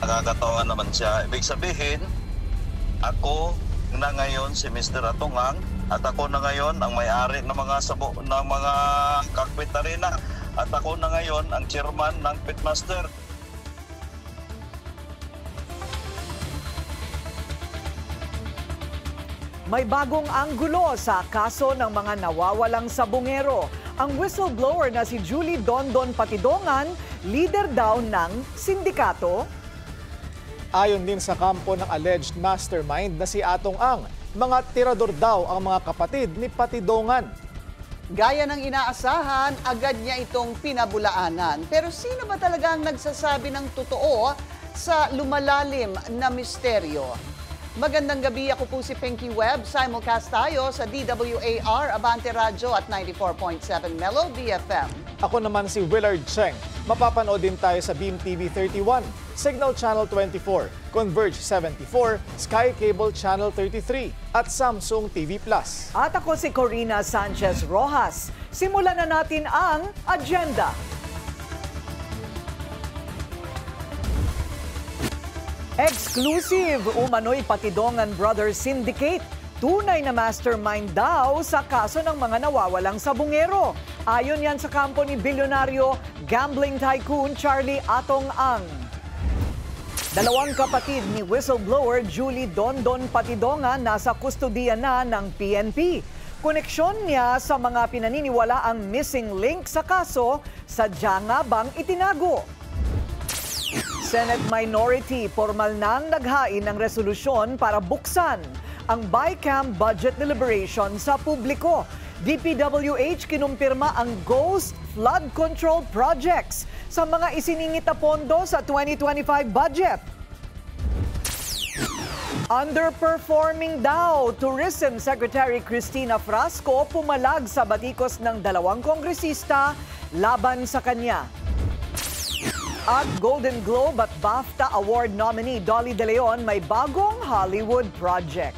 nakakatawa naman siya. Ibig sabihin, ako na ngayon si Mr. Atungang at ako na ngayon ang may-ari ng mga cockpit arena at ako na ngayon ang chairman ng Pitmaster. May bagong anggulo sa kaso ng mga nawawalang sabungero. Ang whistleblower na si Julie Dondon Patidongan, leader daw ng sindikato. Ayon din sa kampo ng alleged mastermind na si Atong Ang, mga tirador daw ang mga kapatid ni Patidongan. Gaya ng inaasahan, agad niya itong pinabulaanan. Pero sino ba talaga ang nagsasabi ng totoo sa lumalalim na misteryo? Magandang gabi, ako po si Pinky Webb. Simulcast tayo sa DWAR, Abante Radio at 94.7 Melody FM. Ako naman si Willard Cheng. Mapapanood din tayo sa Beam TV 31, Signal Channel 24, Converge 74, Sky Cable Channel 33 at Samsung TV Plus. At ako si Corina Sanchez Rojas. Simulan na natin ang agenda. Exclusive, umano'y Patidongan Brothers Syndicate. Tunay na mastermind daw sa kaso ng mga nawawalang sabungero. Ayon yan sa kampo ni bilyonaryo gambling tycoon Charlie Atong Ang. Dalawang kapatid ni whistleblower Julie Dondon Patidongan nasa kustodiya na ng PNP. Koneksyon niya sa mga pinaniniwala ang missing link sa kaso, sadya nga bang itinago? Senate Minority formal nang naghain ng resolusyon para buksan ang BICAM budget deliberation sa publiko. DPWH kinumpirma ang ghost flood control projects sa mga isiningit na pondo sa 2025 budget. Underperforming daw, Tourism Secretary Cristina Frasco pumalag sa batikos ng dalawang kongresista laban sa kanya. At Golden Globe at BAFTA Award nominee Dolly De Leon may bagong Hollywood project.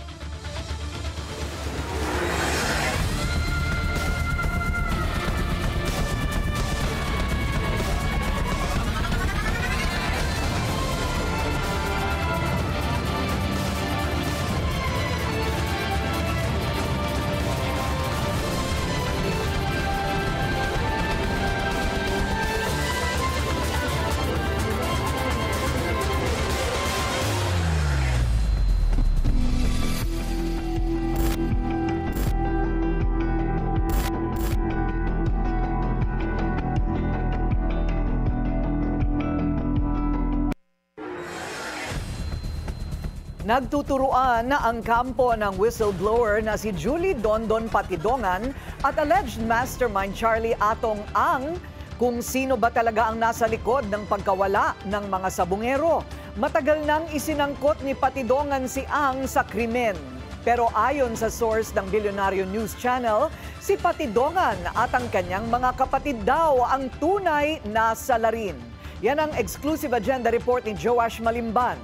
Nagtuturuan na ang kampo ng whistleblower na si Julie Dondon Patidongan at alleged mastermind Charlie Atong Ang kung sino ba talaga ang nasa likod ng pagkawala ng mga sabungero. Matagal nang isinangkot ni Patidongan si Ang sa krimen. Pero ayon sa source ng Bilyonaryo News Channel, si Patidongan at ang kanyang mga kapatid daw ang tunay na salarin. Yan ang exclusive agenda report ni Joash Malimban.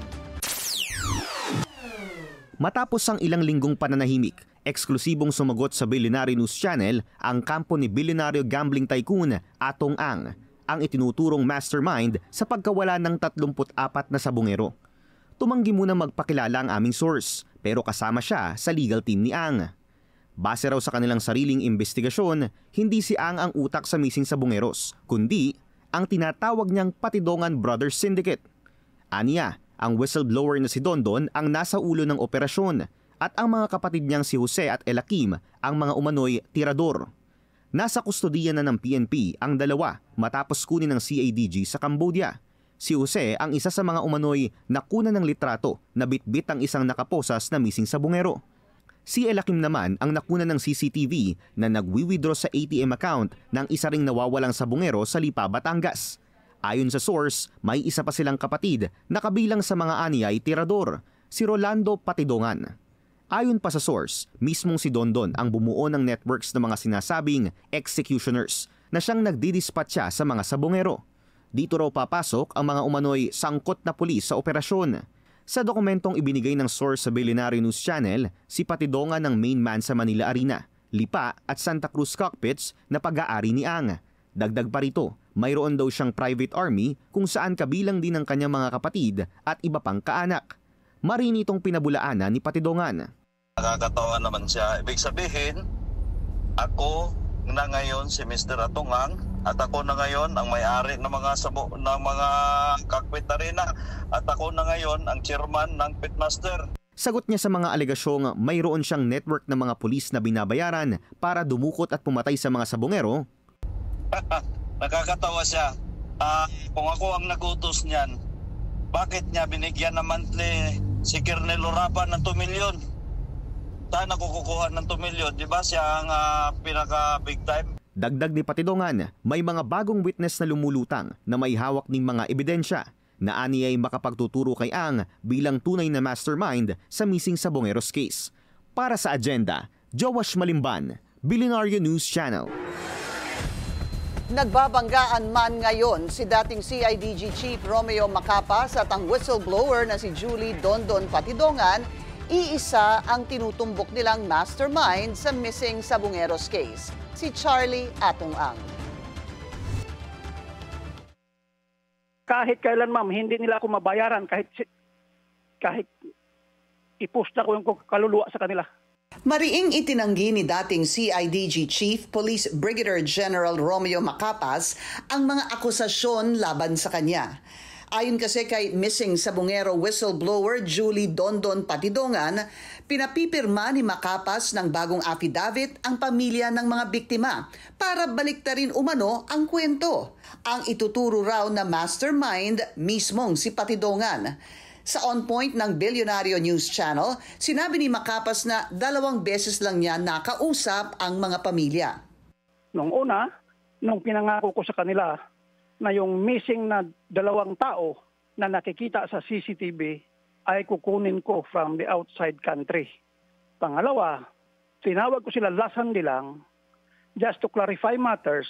Matapos ang ilang linggong pananahimik, eksklusibong sumagot sa Bilyonaryo News Channel ang kampo ni bilyonaryo gambling tycoon Atong Ang, ang itinuturong mastermind sa pagkawala ng 34 na sabungero. Tumanggi muna magpakilala ang aming source, pero kasama siya sa legal team ni Ang. Base raw sa kanilang sariling investigasyon, hindi si Ang ang utak sa missing sabungeros, kundi ang tinatawag niyang Patidongan Brothers Syndicate. Aniya, ang whistleblower na si Dondon ang nasa ulo ng operasyon at ang mga kapatid niyang si Jose at Elakim ang mga umano'y tirador. Nasa kustodiya na ng PNP ang dalawa matapos kunin ng CADG sa Cambodia. Si Jose ang isa sa mga umano'y nakuna ng litrato na bitbit ang isang nakaposas na missing sabungero. Si Elakim naman ang nakuna ng CCTV na nagwi-withdraw sa ATM account ng isa ring nawawalang sabungero sa Lipa, Batangas. Ayon sa source, may isa pa silang kapatid na kabilang sa mga aniyay tirador, si Rolando Patidongan. Ayon pa sa source, mismong si Dondon ang bumuo ng networks ng mga sinasabing executioners na siyang nagdidispatcha sa mga sabungero. Dito raw papasok ang mga umano'y sangkot na pulis sa operasyon. Sa dokumentong ibinigay ng source sa Bilyonaryo News Channel, si Patidongan ang main man sa Manila Arena, Lipa at Santa Cruz cockpits na pag-aari ni Ang. Dagdag pa rito, Mayroon daw siyang private army kung saan kabilang din ang kanyang mga kapatid at iba pang kaanak. Marini itong pinabulaanan ni Patidongan. Nakakatawa naman siya. Ibig sabihin, ako na ngayon si Mr. Atungang at ako na ngayon ang may-ari ng mga ng mga Cockpit Arena at ako na ngayon ang chairman ng Pitmaster. Sagot niya sa mga alegasyong mayroon siyang network ng mga pulis na binabayaran para dumukot at pumatay sa mga sabongero. Nakakatawa siya. Kung ako ang nagutos niyan, bakit niya binigyan ng monthly si Colonel Orapan ng 2 million? Saan ako kukuha ng 2 million? Di ba siya ang pinaka big time? Dagdag ni Patidongan, may mga bagong witness na lumulutang na may hawak ng mga ebidensya na ani ay makapagtuturo kay Ang bilang tunay na mastermind sa missing Sabongeros case. Para sa agenda, Joash Malimban, Billionario News Channel. Nagbabanggaan man ngayon si dating CIDG Chief Romeo Macapas at ang whistleblower na si Julie Dondon Patidongan, iisa ang tinutumbok nilang mastermind sa missing Sabongeros case, si Charlie Atung-ang. Kahit kailan ma'am, hindi nila ako mabayaran kahit ipusta ko yung kaluluwa sa kanila. Mariing itinanggi ni dating CIDG Chief Police Brigadier General Romeo Macapas ang mga akusasyon laban sa kanya. Ayon kasi kay missing Sabongero whistleblower Julie Dondon Patidongan, pinapipirma ni Macapas ng bagong affidavit ang pamilya ng mga biktima para baliktarin umano ang kwento. Ang ituturo raw na mastermind mismong si Patidongan. Sa On Point ng Billionario News Channel, sinabi ni Macapas na 2 beses lang niya nakausap ang mga pamilya. Nung una, nung pinangako ko sa kanila na yung missing na 2 tao na nakikita sa CCTV ay kukunin ko from the outside country. Pangalawa, tinawag ko sila lasandi lang just to clarify matters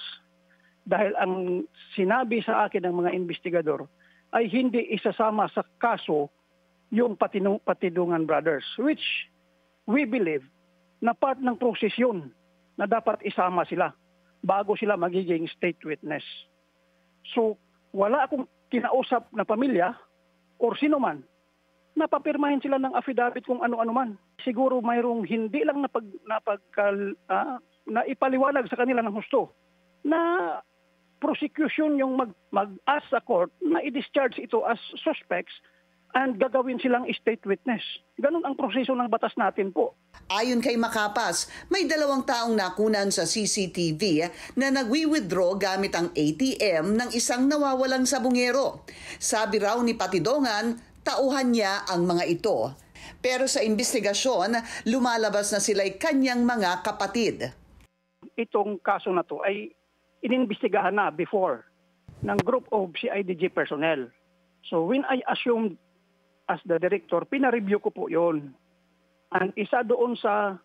dahil ang sinabi sa akin ng mga investigador ay hindi isasama sa kaso yung Patidongan Brothers, which we believe na part ng proses yun na dapat isama sila bago sila magiging state witness. So, wala akong kinausap na pamilya or sino man, napapirmahin sila ng affidavit kung ano-ano man. Siguro mayroong hindi lang na ipaliwanag sa kanila ng husto na prosecution yung mag-ask sa court na i-discharge ito as suspects and gagawin silang state witness. Ganun ang proseso ng batas natin po. Ayon kay Macapas, may 2 taong nakunan sa CCTV na nagwi-withdraw gamit ang ATM ng isang nawawalang sabongero. Sabi raw ni Patidongan, tauhan niya ang mga ito. Pero sa investigasyon, lumalabas na sila'y kanyang mga kapatid. Itong kaso na to ay inimbestigahan na before ng group of CIDG personnel. So when I assumed as the director, pina-review ko po yon. And isa doon sa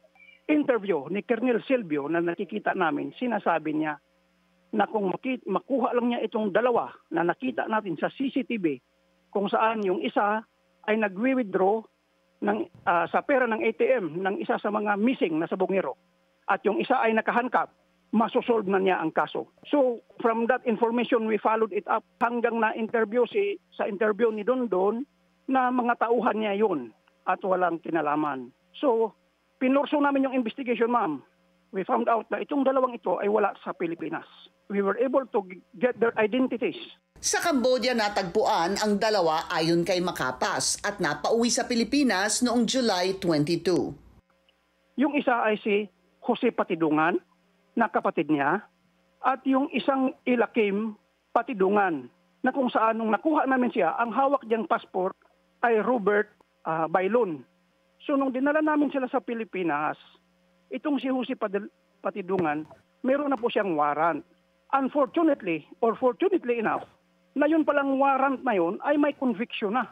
interview ni Colonel Silvio na nakikita namin, sinasabi niya na kung makuha lang niya itong 2 na nakita natin sa CCTV, kung saan yung isa ay nagwi-withdraw sa pera ng ATM ng isa sa mga missing na sabongero at yung isa ay nakahankap, masosolve na niya ang kaso. So, from that information, we followed it up hanggang na-interview sa interview ni Dondon na mga tauhan niya yun at walang kinalaman. So, pinurso namin yung investigation, ma'am. We found out na itong 2 ito ay wala sa Pilipinas. We were able to get their identities. Sa Cambodia natagpuan ang 2 ayon kay Macapas at napauwi sa Pilipinas noong July 22. Yung isa ay si Jose Patidongan, na kapatid niya, at yung isang Ilakim Patidongan, na kung saan nung nakuha namin siya, ang hawak niyang passport ay Robert Bailon. So nung dinala namin sila sa Pilipinas, itong si Jose Patidongan, meron na po siyang warrant. Unfortunately, or fortunately enough, na yun palang warrant na yun ay may conviction na.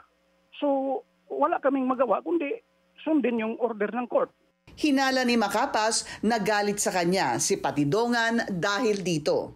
So wala kaming magawa kundi sundin yung order ng court. Hinala ni Macapas na galit sa kanya si Patidongan dahil dito.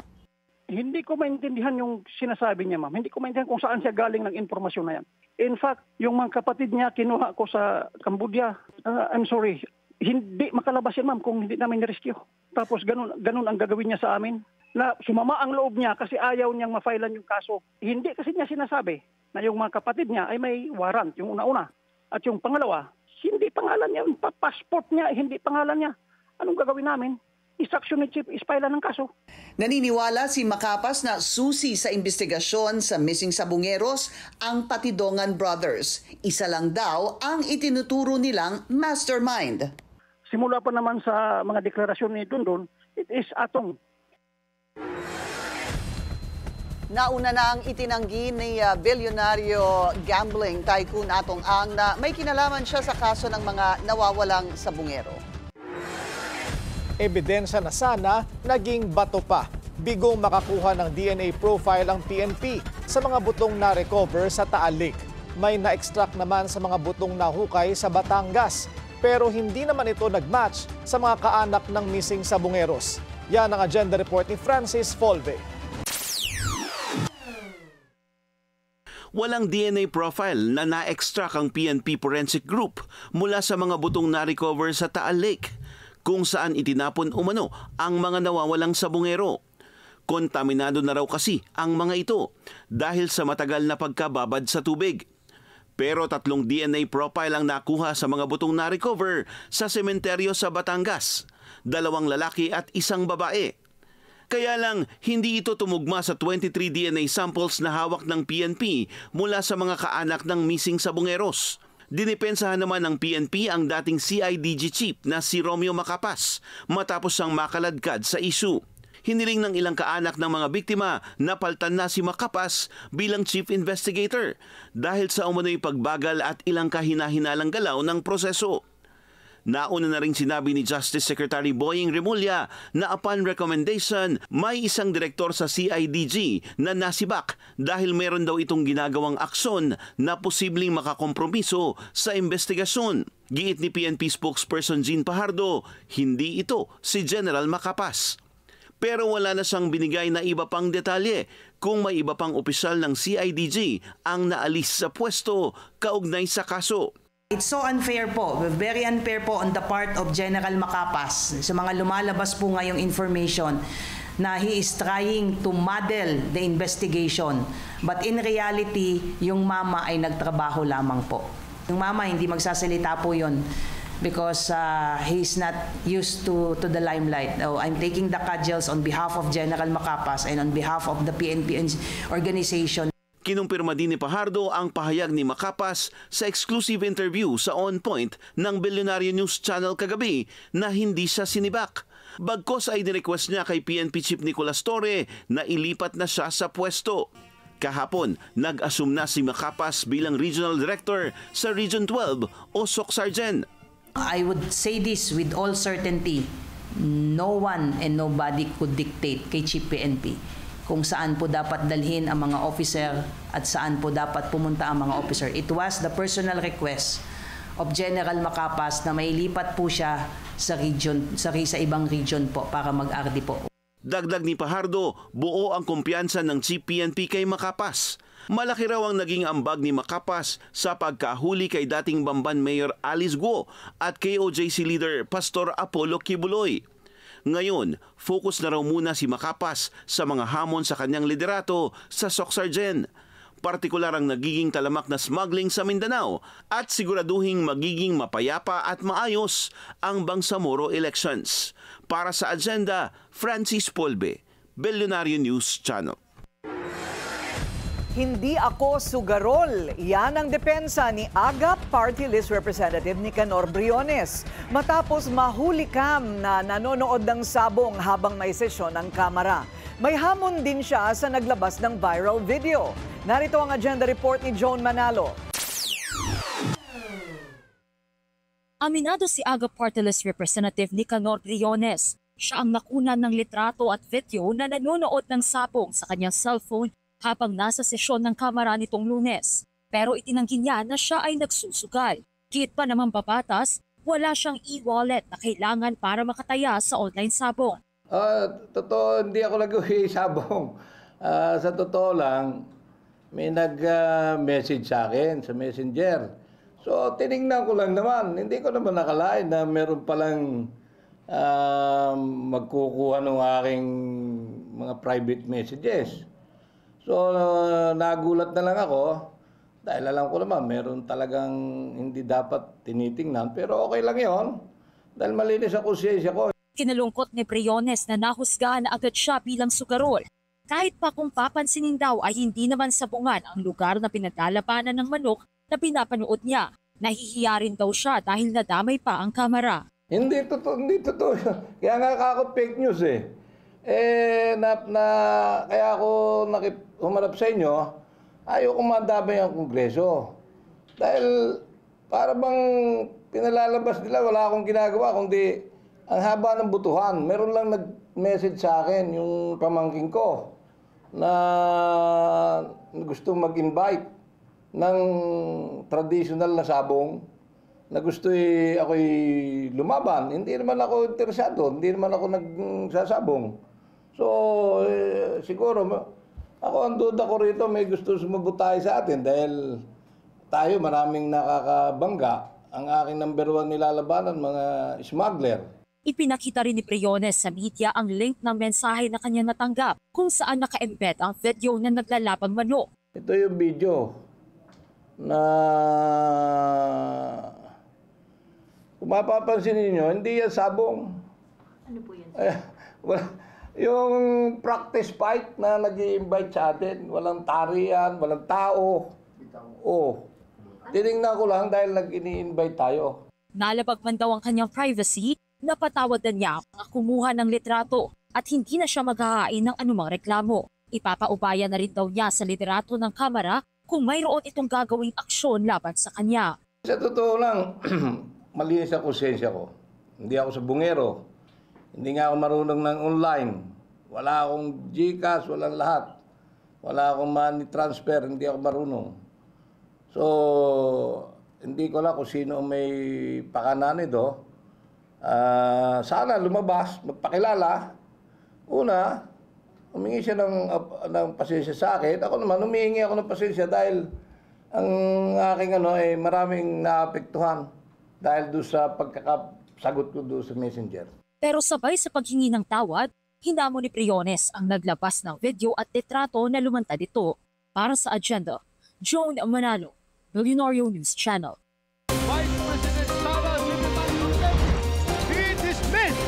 Hindi ko maintindihan yung sinasabi niya, ma'am. Hindi ko maintindihan kung saan siya galing ng impormasyon na yan. In fact, yung mga kapatid niya kinuha ko sa Cambodia. I'm sorry, hindi makalabas yan, ma'am, kung hindi namin rescue. Tapos ganun ang gagawin niya sa amin. na sumama ang loob niya kasi ayaw niyang ma-filean yung kaso. Hindi kasi niya sinasabi na yung mga kapatid niya ay may warrant, yung una-una. At yung pangalawa, hindi pangalan niya, yung passport niya, hindi pangalan niya. Anong gagawin namin? Instruction ni Chief is filean ng kaso. Naniniwala si Macapas na susi sa investigasyon sa missing sabungeros ang Patidongan Brothers. Isa lang daw ang itinuturo nilang mastermind. Simula pa naman sa mga deklarasyon ni Dundon, it is Atong. Nauna na ang itinanggi ni bilyonaryo gambling tycoon Atong Ang na may kinalaman siya sa kaso ng mga nawawalang sabungero. Ebidensya na sana, naging bato pa. Bigong makakuha ng DNA profile ang PNP sa mga butong na-recover sa Taal Lake. May na-extract naman sa mga butong nahukay sa Batangas. Pero hindi naman ito nag-match sa mga kaanak ng missing sabungeros. Yan ang agenda report ni Francis Folve. Walang DNA profile na na-extract ang PNP Forensic Group mula sa mga butong na-recover sa Taal Lake, kung saan itinapon umano ang mga nawawalang sabungero. Kontaminado na raw kasi ang mga ito dahil sa matagal na pagkababad sa tubig. Pero 3 DNA profile ang nakuha sa mga butong na-recover sa sementeryo sa Batangas, 2 lalaki at 1 babae. Kaya lang, hindi ito tumugma sa 23 DNA samples na hawak ng PNP mula sa mga kaanak ng missing sabungeros. Dinipensahan naman ng PNP ang dating CIDG chief na si Romeo Macapas matapos siyang makaladkad sa issue. Hiniling ng ilang kaanak ng mga biktima na paltan na si Macapas bilang chief investigator dahil sa umano'y pagbagal at ilang kahina-hinalang galaw ng proseso. Nauna na rin sinabi ni Justice Secretary Boying Remulla na upon recommendation, may isang direktor sa CIDG na nasibak dahil meron daw itong ginagawang aksyon na posibleng makakompromiso sa investigasyon. Giit ni PNP spokesperson Jean Pajardo, hindi ito si General Macapas. Pero wala na siyang binigay na iba pang detalye kung may iba pang opisyal ng CIDG ang naalis sa pwesto kaugnay sa kaso. It's so unfair po, very unfair po on the part of General Macapas sa mga lumalabas po ngayong information na he is trying to muddle the investigation. But in reality, yung mama ay nagtrabaho lamang po. Yung mama hindi magsasalita po yun because he's not used to the limelight. So, I'm taking the cudgels on behalf of General Macapas and on behalf of the PNP organization. Kinumpirma din ni Pajardo ang pahayag ni Macapas sa exclusive interview sa On Point ng Billionaire News Channel kagabi na hindi siya sinibak. Bagkos ay nirequest niya kay PNP Chief Nicolas Torre na ilipat na siya sa pwesto. Kahapon, nag-assume na si Macapas bilang Regional Director sa Region 12 o SOC-Sargen. I would say this with all certainty, no one and nobody could dictate kay Chief PNP kung saan po dapat dalhin ang mga officer at saan po dapat pumunta ang mga officer. It was the personal request of General Macapas na mailipat po siya sa region, sa ibang region po para mag-RD po. Dagdag ni Pajardo, buo ang kumpiyansa ng Chief PNP kay Macapas. Malaki raw ang naging ambag ni Macapas sa pagkahuli kay dating Bamban Mayor Alice Guo at KOJC leader Pastor Apollo Kibuloy. Ngayon, focus na raw muna si Macapas sa mga hamon sa kanyang liderato sa SOC-Sargen. Partikular ang nagiging talamak na smuggling sa Mindanao at siguraduhing magiging mapayapa at maayos ang Bangsamoro elections. Para sa agenda, Francis Polbe, Billionaire News Channel. Hindi ako sugarol. Yan ang depensa ni AGAP Party List Representative Nicanor Briones matapos mahulikam na nanonood ng sabong habang may sesyon ng Kamara. May hamon din siya sa naglabas ng viral video. Narito ang agenda report ni Joan Manalo. Aminado si AGAP Party List Representative Nicanor Briones. Siya ang nakunan ng litrato at video na nanonood ng sabong sa kanyang cellphone habang nasa sesyon ng Kamara nitong Lunes. Pero itinanggi niya na siya ay nagsusugal. Kahit pa naman babatas, wala siyang e-wallet na kailangan para makataya sa online sabong. Totoo, hindi ako nag-uwi sabong. Sa totoo lang, may nag-message sa akin sa Messenger. So, tinignan ko lang naman. Hindi ko naman nakalain na meron palang magkukuha ng aking mga private messages. So, nagulat na lang ako dahil alam ko naman meron talagang hindi dapat tinitingnan, pero okay lang yon dahil malinis ang konsensya ko. Kinalungkot ni Briones na nahusgahan na agad siya bilang sugarol. Kahit pa kung papansinin daw ay hindi naman sabungan ang lugar na pinaglalabanan ng manok na pinapanood niya. Nahihiya rin daw siya dahil nadamay pa ang kamera. Hindi totoo. Kaya nga ako fake news eh. Kaya ako humarap sa inyo, ayaw kong madamay ang Kongreso. Dahil para bang pinalalabas nila, wala akong ginagawa, kundi ang haba ng butuhan. Meron lang nag-message sa akin, yung pamangking ko, na gusto mag-invite ng traditional na sabong, na gusto ako'y lumaban. Hindi naman ako interesado, hindi naman ako nagsasabong. So, siguro, ako ang duda ko rito, may gusto sumabotay sa atin dahil tayo maraming nakakabangga. Ang aking number 1 nilalabanan, mga smuggler. Ipinakita rin ni Briones sa media ang link ng mensahe na kanya natanggap kung saan naka-embed ang video na naglalabang manok. Ito yung video na kung mapapansin niyo, hindi yan sabong. Ano po yan? Yung practice fight na nag-i-invite sa atin, walang tarian, walang tao. Tinignan ko lang dahil nag-ini-invite tayo. Nalabag man daw ang kanyang privacy, napatawad na niya ang kumuha ng litrato at hindi na siya maghahain ng anumang reklamo. Ipapaubaya na rin daw niya sa liderato ng Kamara kung mayroon itong gagawing aksyon laban sa kanya. Sa totoo lang, malinis ang konsensya ko. Hindi ako sabungero. Hindi nga ako marunong ng online. Wala akong GCash, walang lahat. Wala akong money transfer, hindi ako marunong. So, hindi ko alam kung sino may pakanan nito. Sana lumabas, magpakilala. Una, humingi siya ng pasensya sa akin. Ako naman, humingi ako ng pasensya dahil ang aking maraming naapektuhan dahil doon sa pagkakasagot ko doon sa messenger. Pero sabay sa paghingi ng tawad, hinamo ni Briones ang naglabas ng video at litrato na lumantad ito. Para sa agenda, Joan Manalo, Milyonaryo News Channel. Vice President Sara be dismissed!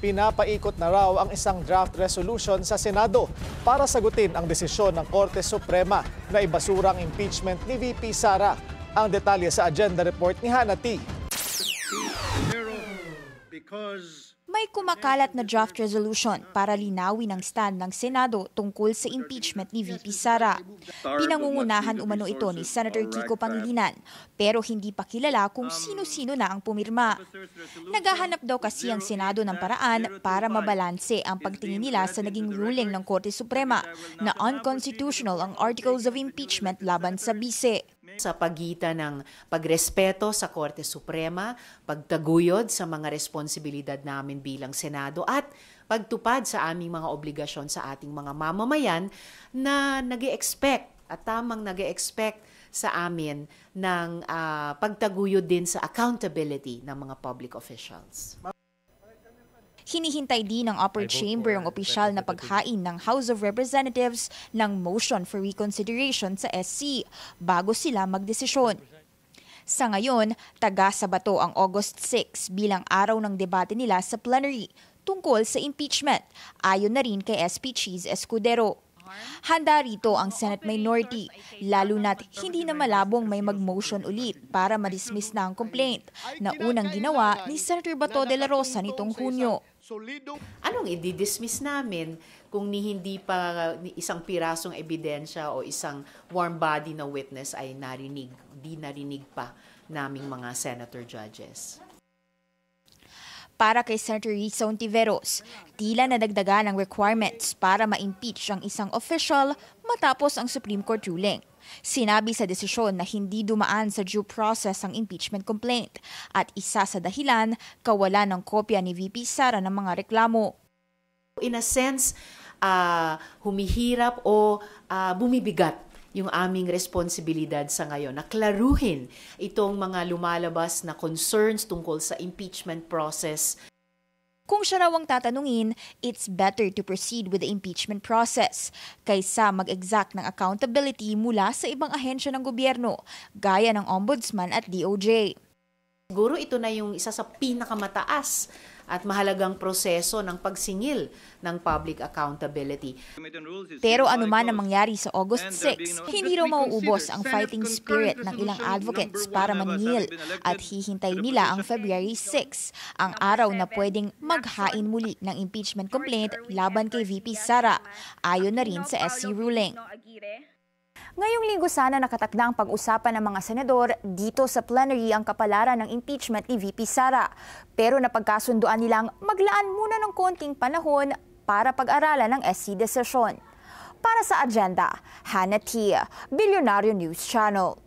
Pinapaikot na raw ang isang draft resolution sa Senado para sagutin ang desisyon ng Korte Suprema na ibasura ang impeachment ni VP Sara. Ang detalye sa agenda report ni Hannah T. May kumakalat na draft resolution para linawin ang stand ng Senado tungkol sa impeachment ni VP Sara. Pinangungunahan umano ito ni Senator Kiko Pangilinan, pero hindi pa kilala kung sino-sino na ang pumirma. Naghahanap daw kasi ang Senado ng paraan para mabalanse ang pagtingin nila sa naging ruling ng Korte Suprema na unconstitutional ang articles of impeachment laban sa bise. Sa pagitan ng pagrespeto sa Korte Suprema, pagtaguyod sa mga responsibilidad namin bilang Senado at pagtupad sa aming mga obligasyon sa ating mga mamamayan na nag-e-expect at tamang nag-e-expect sa amin ng pagtaguyod din sa accountability ng mga public officials. Hinihintay din ng upper chamber ang opisyal na paghain ng House of Representatives ng motion for reconsideration sa SC bago sila magdesisyon. Sa ngayon, taga-Sabato ang August 6 bilang araw ng debate nila sa plenary tungkol sa impeachment, ayon na rin kay SP Cheese Escudero. Handa rito ang Senate minority, lalo na't hindi na malabong may mag-motion ulit para ma-dismiss na ang complaint na unang ginawa ni Senator Bato de la Rosa nitong Hunyo. Anong i-dismiss namin kung hindi pa isang pirasong ebidensya o isang warm body na witness ay di narinig pa naming mga senator judges? Para kay Senator Risa Ontiveros, tila nadagdagan ang requirements para ma-impeach ang isang official matapos ang Supreme Court ruling. Sinabi sa desisyon na hindi dumaan sa due process ang impeachment complaint at isa sa dahilan, kawalan ng kopya ni VP Sara ng mga reklamo. In a sense, humihirap o bumibigat yung aming responsibilidad sa ngayon na klaruhin itong mga lumalabas na concerns tungkol sa impeachment process. Kung siya raw ang tatanungin, it's better to proceed with the impeachment process kaysa mag-exact ng accountability mula sa ibang ahensya ng gobyerno, gaya ng Ombudsman at DOJ. Siguro ito na yung isa sa pinakamataas at mahalagang proseso ng pagsingil ng public accountability. Pero anuman ang mangyari sa August 6, hindi raw mauubos ang fighting spirit ng ilang advocates para maningil at hihintay nila ang February 6, ang araw na pwedeng maghain muli ng impeachment complaint laban kay VP Sara, ayon na rin sa SC ruling. Ngayong linggo sana nakatakda ang pag-usapan ng mga senador dito sa plenary ang kapalaran ng impeachment ni VP Sara. Pero napagkasunduan nilang maglaan muna ng konting panahon para pag-aralan ng SC desisyon. Para sa agenda, Hannah Tia, Bilyonaryo News Channel.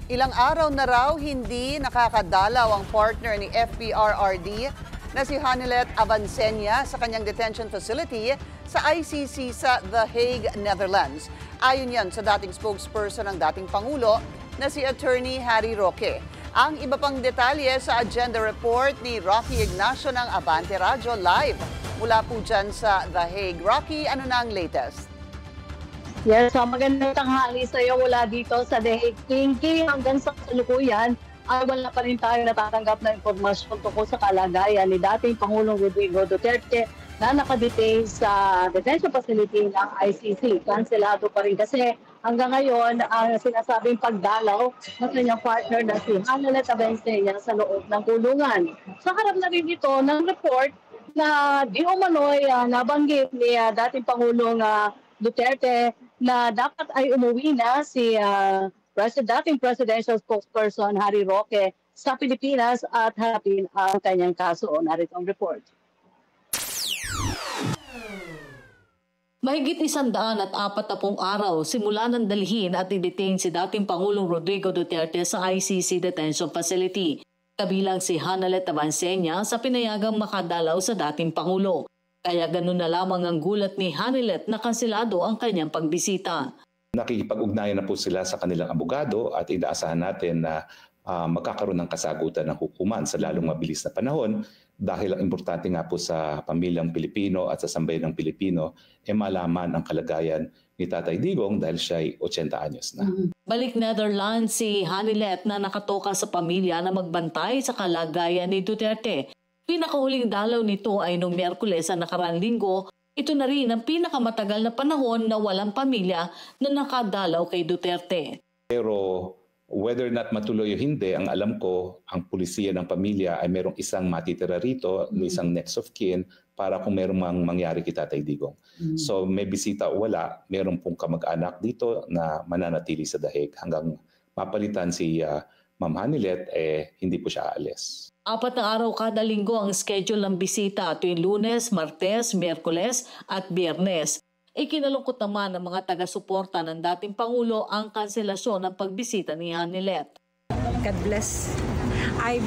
Ilang araw na raw hindi nakakadalaw ang partner ni FPRRD na si Hanilet Avancenia sa kanyang detention facility sa ICC sa The Hague, Netherlands. Ayon yan sa dating spokesperson ng dating Pangulo na si Attorney Harry Roque. Ang iba pang detalye sa agenda report ni Rocky Ignacio ng Abante Radio Live. Mula po dyan sa The Hague. Rocky, ano na ang latest? Yes, magandang tanghali sa iyo mula dito sa The Hague. Pinky, hanggang sa kasalukuyan, ay wala pa rin tayo natatanggap na impormasyon tungkol sa kalagayan ni dating Pangulong Rodrigo Duterte na nakadetain sa detention facility ng ICC. Kanselado pa rin kasi hanggang ngayon ang sinasabing pagdalaw ng kanyang partner na si Hanilet Avancenia sa loob ng kulungan. Sa harap na rin ito ng report na di umano'y nabanggit ni dating Pangulong Duterte na dapat ay umuwi na si dating presidential spokesperson Harry Roque sa Pilipinas at harapin ang kanyang kaso. Narito ang report. Mahigit 140 araw simula nang dalhin at i-detain si dating Pangulong Rodrigo Duterte sa ICC Detention Facility, kabilang si Hanilet Avancenia sa pinayagang makadalaw sa dating Pangulo. Kaya ganun na lamang ang gulat ni Hanilet na kanselado ang kanyang pagbisita. Nakikipag-ugnayan na po sila sa kanilang abogado at inaasahan natin na magkakaroon ng kasagutan ng hukuman sa lalong mabilis na panahon dahil ang importante nga po sa pamilyang Pilipino at sa sambayanang Pilipino malaman ang kalagayan ni Tatay Digong dahil siya ay 80 anyos na. Balik Netherlands si Hanilet na nakatoka sa pamilya na magbantay sa kalagayan ni Duterte. Pinakahuling dalaw nito ay noong Miyerkules sa nakaraang linggo. Ito na rin ang pinakamatagal na panahon na walang pamilya na nakadalaw kay Duterte. Pero whether or not matuloy o hindi, ang alam ko, ang pulisiya ng pamilya ay merong isang matitira rito, isang next of kin, para kung merong mangyari kay Tatay Digong. So may bisita o wala, meron pong kamag-anak dito na mananatili sa The Hague hanggang mapalitan si Ma'am Hanilet, hindi po siya aalis. 4 na araw kada linggo ang schedule ng bisita tuwing Lunes, Martes, Miyerkules at Biyernes. Ikinalungkot naman ng mga taga-suporta ng dating Pangulo ang kanselasyon ng pagbisita ni Hanilet. God bless. I'm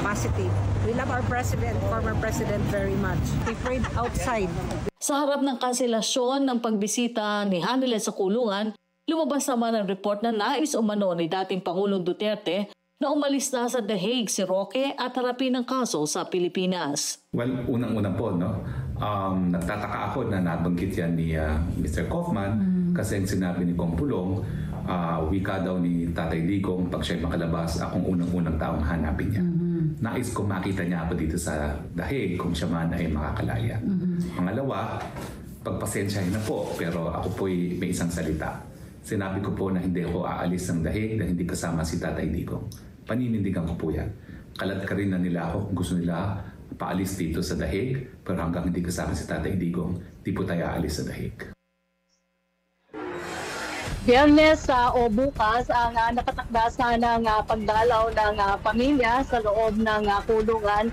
positive. We love our president, former president very much. We prayed outside. Sa harap ng kanselasyon ng pagbisita ni Hanilet sa kulungan, lumabas naman ang report na nais umano ni dating Pangulong Duterte na umalis na sa The Hague si Roque at harapin ang kaso sa Pilipinas. Well, unang-una po, nagtataka ako na nabanggit yan ni Mr. Kaufman kasi ang sinabi ni Kong Pulong, wika daw ni Tatay Digong, pag siya'y makalabas, akong unang-unang taong hanapin niya. Nais ko makita niya ako dito sa The Hague kung siya man ay makakalaya. Pangalawa, pagpasensyahin na po, pero ako po'y may isang salita. Sinabi ko po na hindi ako aalis ng The Hague na hindi kasama si Tatay Digong. Paninindigan ko po yan. Kalat ka rin na nila ako kung gusto nila paalis dito sa The Hague, pero hanggang hindi kasama si Tatay Digong, di po tayo aalis sa The Hague. Biyernes o bukas ang nakatakda sanang pagdalaw ng pamilya sa loob ng kulungan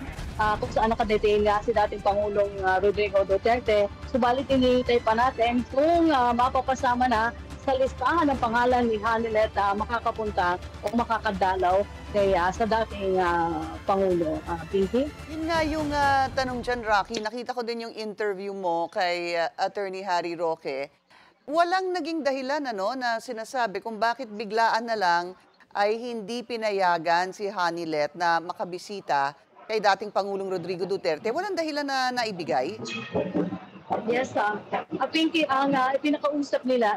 kung saan nakadetain nga si dating Pangulong Rodrigo Duterte. Subalit inihintay pa natin kung mapapasama na sa listahan ng pangalan ni Hanilet makakapunta o makakadalaw sa dating Pangulo. Pinky? Yun nga yung tanong dyan, Rocky. Nakita ko din yung interview mo kay Attorney Harry Roque. Walang naging dahilan na sinasabi kung bakit biglaan na lang ay hindi pinayagan si Hanilet na makabisita kay dating Pangulong Rodrigo Duterte. Walang dahilan na naibigay? Yes, Pinky, ang pinakausap nila,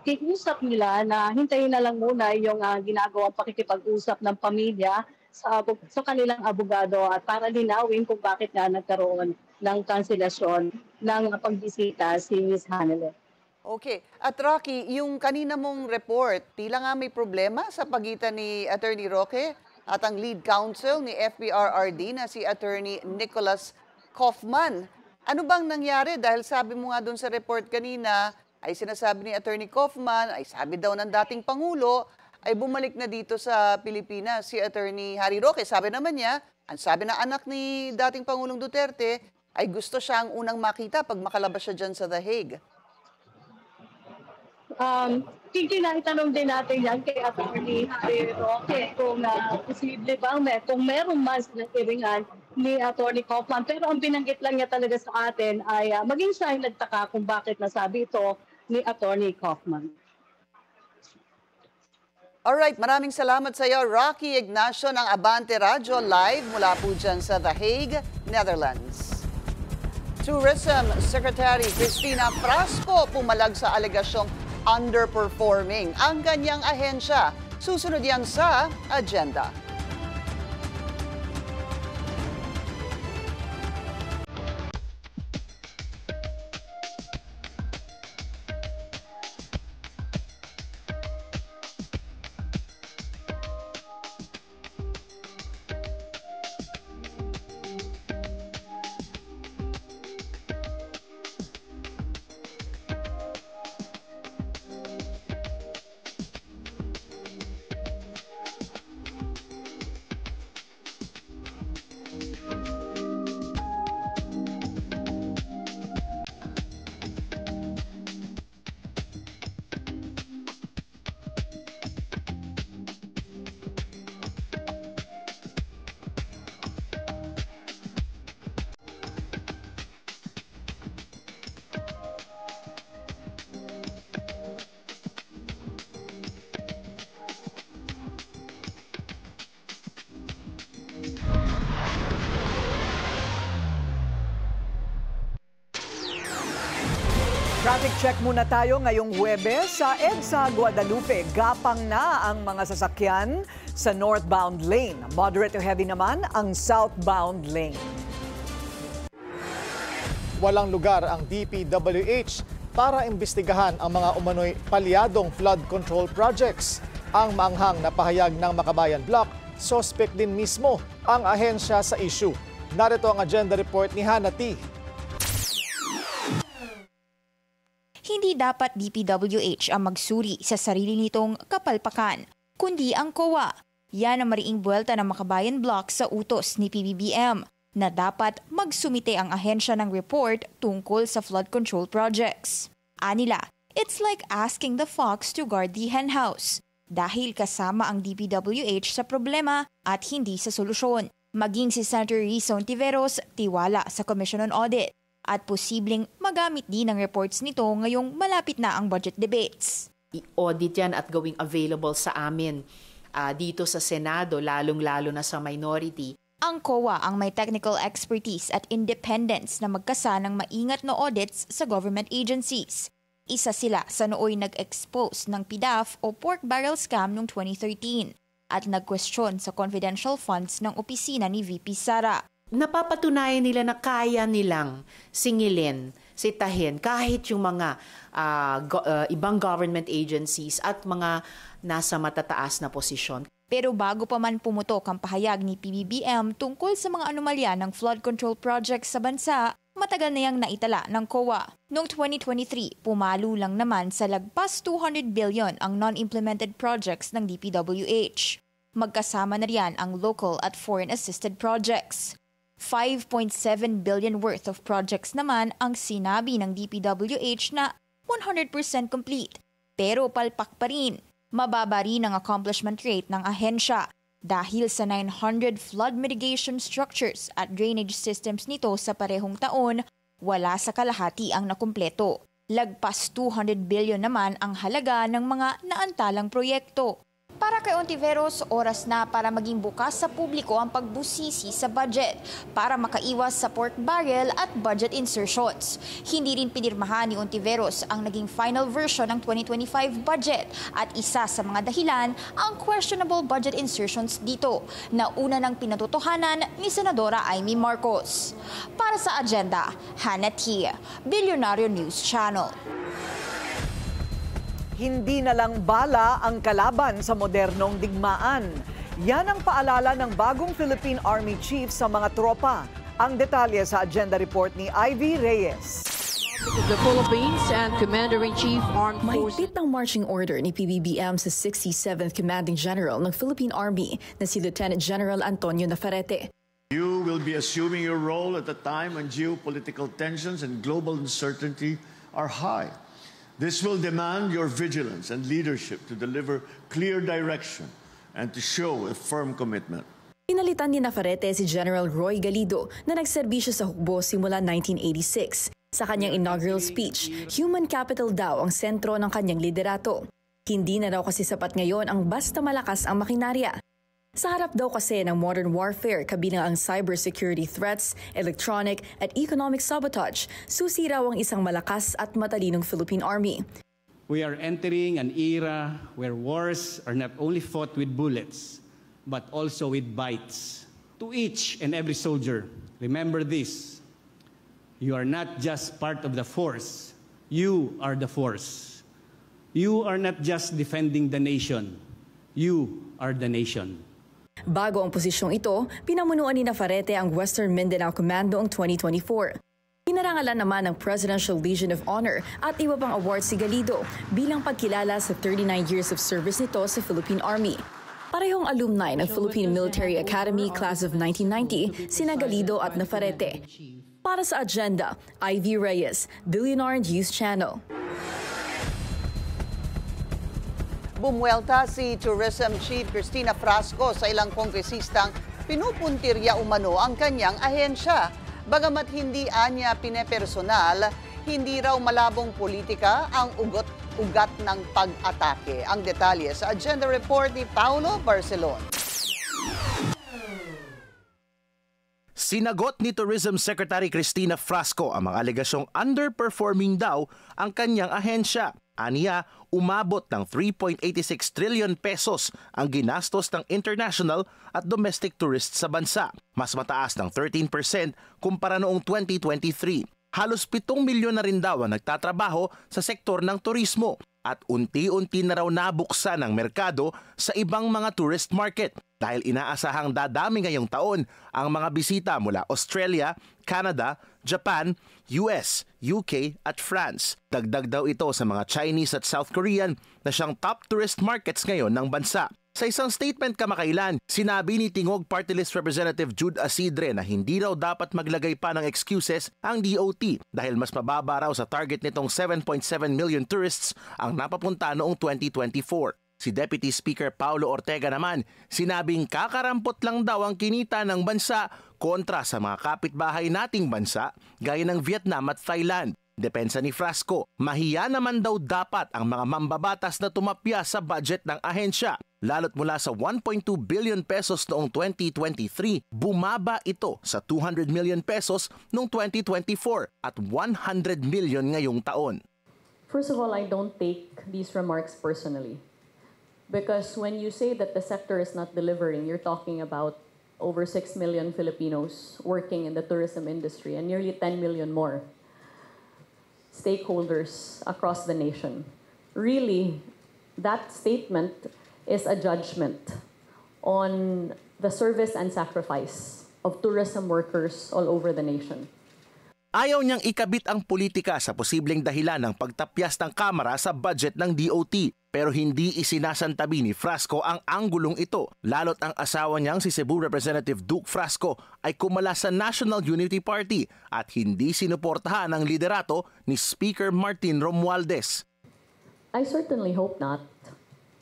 kikusap nila na hintayin na lang muna yung ginagawang pakikipag-usap ng pamilya sa kanilang abogado at para linawin kung bakit nga nagkaroon ng kanselasyon ng pagbisita si Ms. Hanilet. Okay. At Rocky, yung kanina mong report, tila nga may problema sa pagitan ni Attorney Roque at ang lead counsel ni FPRRD na si Attorney Nicholas Kaufman. Ano bang nangyari? Dahil sabi mo nga doon sa report kanina, ay sinasabi ni Attorney Kaufman, ay sabi daw ng dating Pangulo, ay bumalik na dito sa Pilipinas si Attorney Harry Roque. Sabi naman niya, ang sabi ng anak ni dating Pangulong Duterte, ay gusto siya ang unang makita pag makalabas siya dyan sa The Hague. Pinky, itanong din natin yan kay Attorney Harry Roque kung posible bang kung meron mas na iringan ni Attorney Kaufman. Pero ang binanggit lang niya talaga sa atin ay maging siya ay nagtaka kung bakit nasabi ito ni Attorney Kaufman. Alright, maraming salamat sa iyo, Rocky Ignacio ng Abante Radio Live mula po dyan sa The Hague, Netherlands. Tourism Secretary Cristina Frasco pumalag sa alegasyong underperforming ang kanyang ahensya. Susunod yan sa agenda. Traffic check muna tayo ngayong Huwebes sa EDSA Guadalupe. Gapang na ang mga sasakyan sa northbound lane. Moderate to heavy naman ang southbound lane. Walang lugar ang DPWH para imbestigahan ang mga umano'y palyadong flood control projects. Ang maanghang na pahayag ng Makabayan Block, suspect din mismo ang ahensya sa issue. Narito ang agenda report ni Hannah T. Hindi dapat DPWH ang magsuri sa sarili nitong kapalpakan, kundi ang COA. Yan ang mariing buwelta ng Makabayan Block sa utos ni PBBM na dapat magsumite ang ahensya ng report tungkol sa flood control projects. Anila, it's like asking the fox to guard the henhouse dahil kasama ang DPWH sa problema at hindi sa solusyon. Maging si Senator Rizzo Ontiveros tiwala sa Commission on Audit at posibleng magamit din ang reports nito ngayong malapit na ang budget debates. I-audit yan at gawing available sa amin dito sa Senado, lalong-lalo na sa minority. Ang COA ang may technical expertise at independence na magkasa ng maingat na audits sa government agencies. Isa sila sa nooy nag-expose ng PDAF o pork barrel scam noong 2013 at nag-question sa confidential funds ng opisina ni VP Sara. Napapatunayan nila na kaya nilang singilin, sitahin kahit yung mga ibang government agencies at mga nasa matataas na posisyon. Pero bago pa man pumutok ang pahayag ni PBBM tungkol sa mga anomalya ng flood control projects sa bansa, matagal na yang naitala ng COA. Noong 2023, pumalo lang naman sa lagpas 200 billion ang non-implemented projects ng DPWH. Magkasama na riyan ang local at foreign assisted projects. 5.7 billion worth of projects naman ang sinabi ng DPWH na 100% complete. Pero palpak pa rin. Mababa rin ang accomplishment rate ng ahensya dahil sa 900 flood mitigation structures at drainage systems nito sa parehong taon, wala sa kalahati ang nakumpleto. Lagpas 200 billion naman ang halaga ng mga naantalang proyekto. Para kay Ontiveros, oras na para maging bukas sa publiko ang pagbusisi sa budget para makaiwas sa pork barrel at budget insertions. Hindi rin pinirmahan ni Ontiveros ang naging final version ng 2025 budget at isa sa mga dahilan ang questionable budget insertions dito na una ng pinatutuhanan ni Senadora Amy Marcos. Para sa agenda, Hannah T., Bilyonaryo News Channel. Hindi na lang bala ang kalaban sa modernong digmaan. Yan ang paalala ng bagong Philippine Army Chief sa mga tropa. Ang detalye sa agenda report ni Ivy Reyes. The Philippines and Commander-in-Chief Armed Forces. Mahigpit ang marching order ni PBBM sa 67th Commanding General ng Philippine Army na si Lieutenant General Antonio Navarrete. You will be assuming your role at a time when geopolitical tensions and global uncertainty are high. This will demand your vigilance and leadership to deliver clear direction and to show a firm commitment. Pinalitan ni Navarrete si General Roy Galido na nagserbisyo sa hukbo simula 1986. Sa kanyang inaugural speech, human capital daw ang sentro ng kanyang liderato. Hindi na daw kasi sapat ngayon ang basta malakas ang makinarya. Sa harap daw kasi ng modern warfare kabilang ang cybersecurity threats, electronic at economic sabotage, susi raw ang isang malakas at matalinong Philippine Army. We are entering an era where wars are not only fought with bullets, but also with bites. To each and every soldier, remember this: you are not just part of the force, you are the force. You are not just defending the nation, you are the nation. Bago ang posisyong ito, pinamunuan ni Navarrete ang Western Mindanao Commando noong 2024. Pinarangalan naman ng Presidential Legion of Honor at iba pang awards si Galido bilang pagkilala sa 39 years of service nito sa Philippine Army. Parehong alumni ng Philippine Military Academy Class of 1990, sina Galido at Navarrete. Para sa agenda, Ivy Reyes, Billionaire News Channel. Bumuelta si Tourism Chief Cristina Frasco sa ilang kongresistang pinupuntirya umano ang kanyang ahensya. Bagamat hindi anya pinepersonal, hindi raw malabong politika ang ugat ng pag-atake. Ang detalye sa agenda report ni Paulo Barcelon. Sinagot ni Tourism Secretary Cristina Frasco ang mga alegasyong underperforming daw ang kanyang ahensya. Aniya, umabot ng 3.86 trillion pesos ang ginastos ng international at domestic tourists sa bansa. Mas mataas ng 13% kumpara noong 2023. Halos 7 milyon na rin daw ang nagtatrabaho sa sektor ng turismo at unti-unti na raw nabuksan ang merkado sa ibang mga tourist market dahil inaasahang dadami ngayong taon ang mga bisita mula Australia, Canada, Japan, US, UK at France. Dagdag daw ito sa mga Chinese at South Korean na siyang top tourist markets ngayon ng bansa. Sa isang statement kamakailan, sinabi ni Tingog Party List Representative Jude Asidre na hindi raw dapat maglagay pa ng excuses ang DOT dahil mas mababa raw sa target nitong 7.7 million tourists ang napapunta noong 2024. Si Deputy Speaker Paulo Ortega naman, sinabing kakarampot lang daw ang kinita ng bansa kontra sa mga kapitbahay nating bansa gaya ng Vietnam at Thailand. Depensa ni Frasco, mahiya naman daw dapat ang mga mambabatas na tumapya sa budget ng ahensya. Lalo't mula sa 1.2 billion pesos noong 2023, bumaba ito sa 200 million pesos noong 2024 at 100 million ngayong taon. First of all, I don't take these remarks personally. Because when you say that the sector is not delivering, you're talking about over 6 million Filipinos working in the tourism industry and nearly 10 million more stakeholders across the nation. Really, that statement is a judgment on the service and sacrifice of tourism workers all over the nation. Ayaw niyang ikabit ang politika sa posibleng dahilan ng pagtapyas ng Kamara sa budget ng DOT. Pero hindi isinasantabi ni Frasco ang anggulong ito. Lalo't ang asawa niyang si Cebu Representative Duke Frasco ay kumala sa National Unity Party at hindi sinuportahan ang liderato ni Speaker Martin Romualdez. I certainly hope not.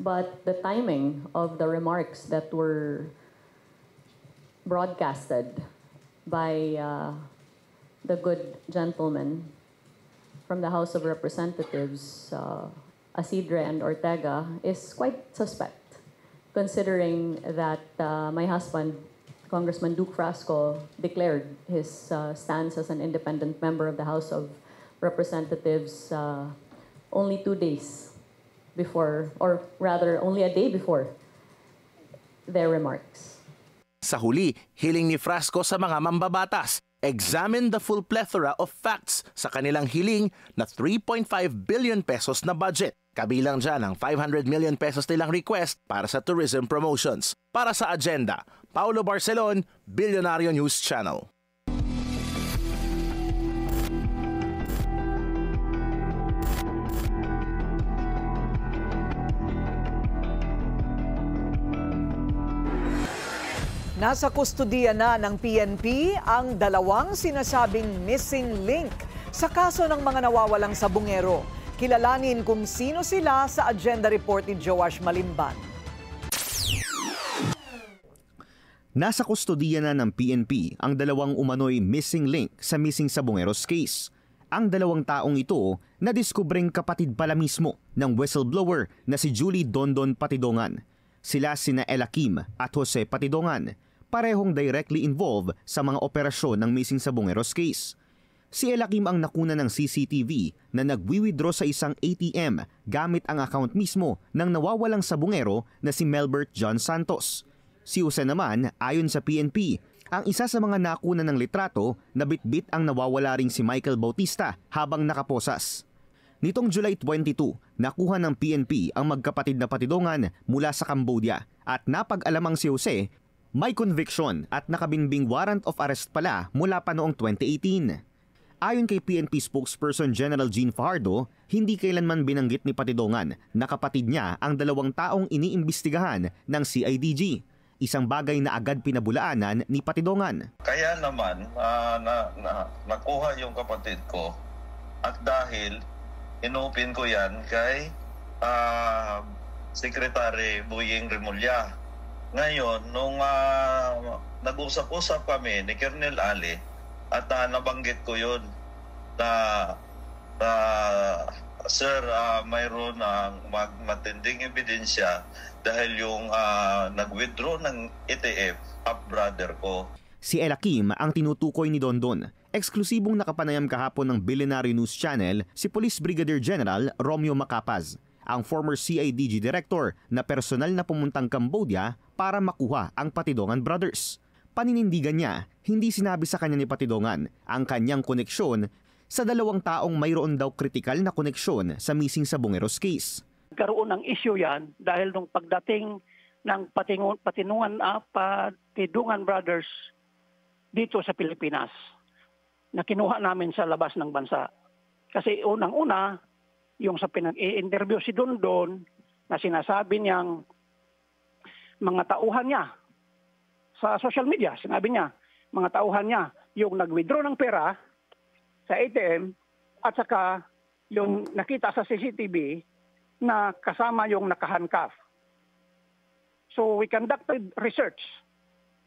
But the timing of the remarks that were broadcasted by the good gentleman from the House of Representatives, Isidre and Ortega, is quite suspect, considering that my husband, Congressman Duke Frasco, declared his stance as an independent member of the House of Representatives only 2 days before, or rather only a day before their remarks. Sa huli, hiling ni Frasco sa mga mambabatas, examine the full plethora of facts sa kanilang hiling na 3.5 billion pesos na budget. Kabilang dyan ang 500 million pesos nilang request para sa tourism promotions. Para sa agenda, Paulo Barcelon, Billionario News Channel. Nasa kustodiya na ng PNP ang dalawang sinasabing missing link sa kaso ng mga nawawalang sabungero. Kilalanin kung sino sila sa agenda report ni Joash Malimban. Nasa kustodiya na ng PNP ang dalawang umano'y missing link sa missing sabungeros case. Ang dalawang taong ito nadiskubreng kapatid pala mismo ng whistleblower na si Julie Dondon Patidongan. Sila sina Elakim at Jose Patidongan, parehong directly involved sa mga operasyon ng missing sabungeros case. Si Elakim ang nakuna ng CCTV na nagwi-withdraw sa isang ATM gamit ang account mismo ng nawawalang sabungero na si Melbert John Santos. Si Jose naman, ayon sa PNP, ang isa sa mga nakuna ng litrato na bitbit ang nawawala ring si Michael Bautista habang nakaposas. Nitong July 22, nakuha ng PNP ang magkapatid na Patidongan mula sa Cambodia at napag-alamang si Jose may conviction at nakabinbing warrant of arrest pala mula pa noong 2018. Ayon kay PNP spokesperson General Jean Fajardo, hindi kailanman binanggit ni Patidongan na kapatid niya ang dalawang taong iniimbestigahan ng CIDG. Isang bagay na agad pinabulaanan ni Patidongan. Kaya naman nakuha yung kapatid ko at dahil inopen ko yan kay Secretary Boying Remulla. Ngayon, nung nag-usap-usap kami ni Colonel Ali at nabanggit ko yun na sir, mayroon ng matinding ebidensya dahil yung nag-withdraw ng ETF, half-brother ko. Si Elakim ang tinutukoy ni Dondon. Eksklusibong nakapanayam kahapon ng Billionario News Channel si Police Brigadier General Romeo Macapaz, ang former CIDG director na personal na pumuntang Cambodia para makuha ang Patidongan brothers. Paninindigan niya, hindi sinabi sa kanya ni Patidongan ang kanyang koneksyon sa dalawang taong mayroon daw kritikal na koneksyon sa missing sabungeros case. Karoon ng issue yan dahil nung pagdating ng Patidongan brothers dito sa Pilipinas na kinuha namin sa labas ng bansa. Kasi unang-una, yung sa pinag-i-interview si Dondon na sinasabi niyang mga tauhan niya sa social media, sinabi niya, mga tauhan niya yung nag-withdraw ng pera sa ATM at saka yung nakita sa CCTV na kasama yung nakahandcuff. So we conducted research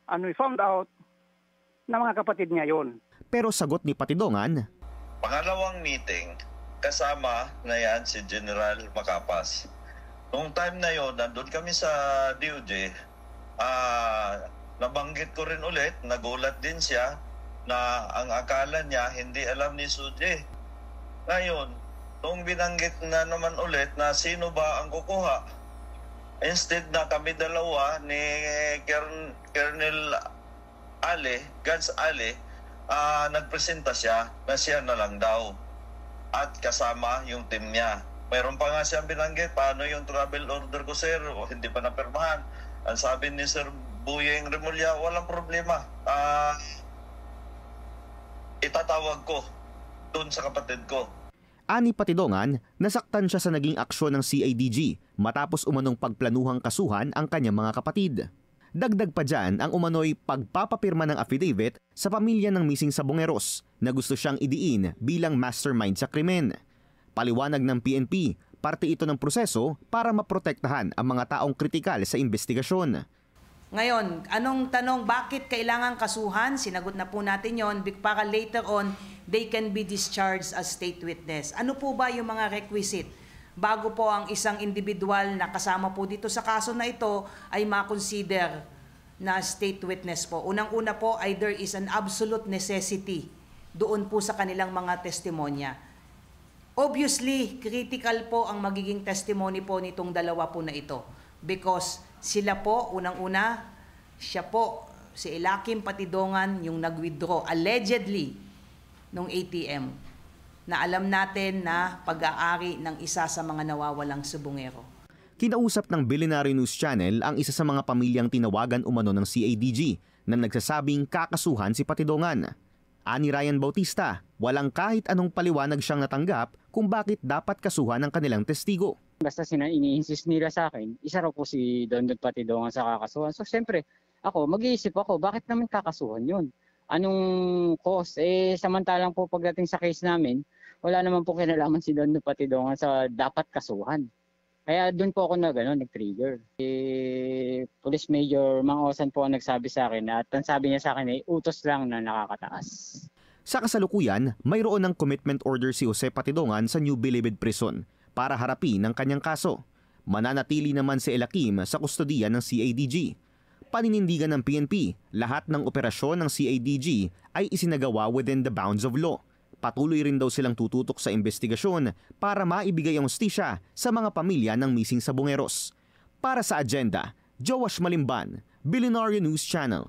and we found out na mga kapatid niya yun. Pero sagot ni Patidongan, pangalawang meeting, kasama na yan si General Macapas. Noong time na yon, nandun kami sa DOJ, nabanggit ko rin ulit, nagulat din siya na ang akala niya hindi alam ni Suje. Ngayon, noong binanggit na naman ulit na sino ba ang kukuha, instead na kami dalawa ni Colonel Ali, Gans Ali, nagpresenta siya na siya na lang daw at kasama yung team niya. Mayroon pa nga siyang binanggit, paano yung travel order ko, sir? O, hindi pa napirmahan. Ang sabi ni Sir Boying Remulla, walang problema. Itatawag ko doon sa kapatid ko. Ani Patidongan, nasaktan siya sa naging aksyon ng CIDG matapos umanong pagplanuhang kasuhan ang kanyang mga kapatid. Dagdag pa dyan ang umano'y pagpapapirma ng affidavit sa pamilya ng missing sabungeros na gusto siyang idiin bilang mastermind sa krimen. Paliwanag ng PNP, Parte ito ng proseso para maprotektahan ang mga taong kritikal sa investigasyon. Ngayon, anong tanong, bakit kailangan kasuhan? Sinagot na po natin yon para later on, they can be discharged as state witness. Ano po ba yung mga requisite? Bago po ang isang individual na kasama po dito sa kaso na ito ay ma-consider na state witness po. Unang-una po, either is an absolute necessity doon po sa kanilang mga testimonya. Obviously, critical po ang magiging testimony po nitong dalawa po na ito because sila po, unang-una, siya po, si Elakim Patidongan yung nag-withdraw allegedly nung ATM na alam natin na pag-aari ng isa sa mga nawawalang subungero. Kinausap ng Billionaire News Channel ang isa sa mga pamilyang tinawagan umano ng CADG na nagsasabing kakasuhan si Patidongan. Ani Ryan Bautista, walang kahit anong paliwanag siyang natanggap kung bakit dapat kasuhan ang kanilang testigo. Basta ini-insist nila sa akin, isa raw po si Don Patidongan sa kakasuhan. So siyempre, mag-iisip ako, bakit naman kakasuhan yun? Anong cause? Samantalang po pagdating sa case namin, wala naman po kinalaman si Don Patidongan sa dapat kasuhan. Kaya doon po ako nag-trigger. Police Major Mang Osan po ang nagsabi sa akin at ang sabi niya sa akin utos lang na nakakataas. Sa kasalukuyan, mayroon ng commitment order si Jose Patidongan sa New Bilibid Prison para harapin ang kanyang kaso. Mananatili naman si Elakim sa kustodiya ng CADG. Paninindigan ng PNP, lahat ng operasyon ng CADG ay isinagawa within the bounds of law. Patuloy rin daw silang tututok sa investigasyon para maibigay ang hustisya sa mga pamilya ng missing sabungeros. Para sa Agenda, Joash Malimban, Billionaire News Channel.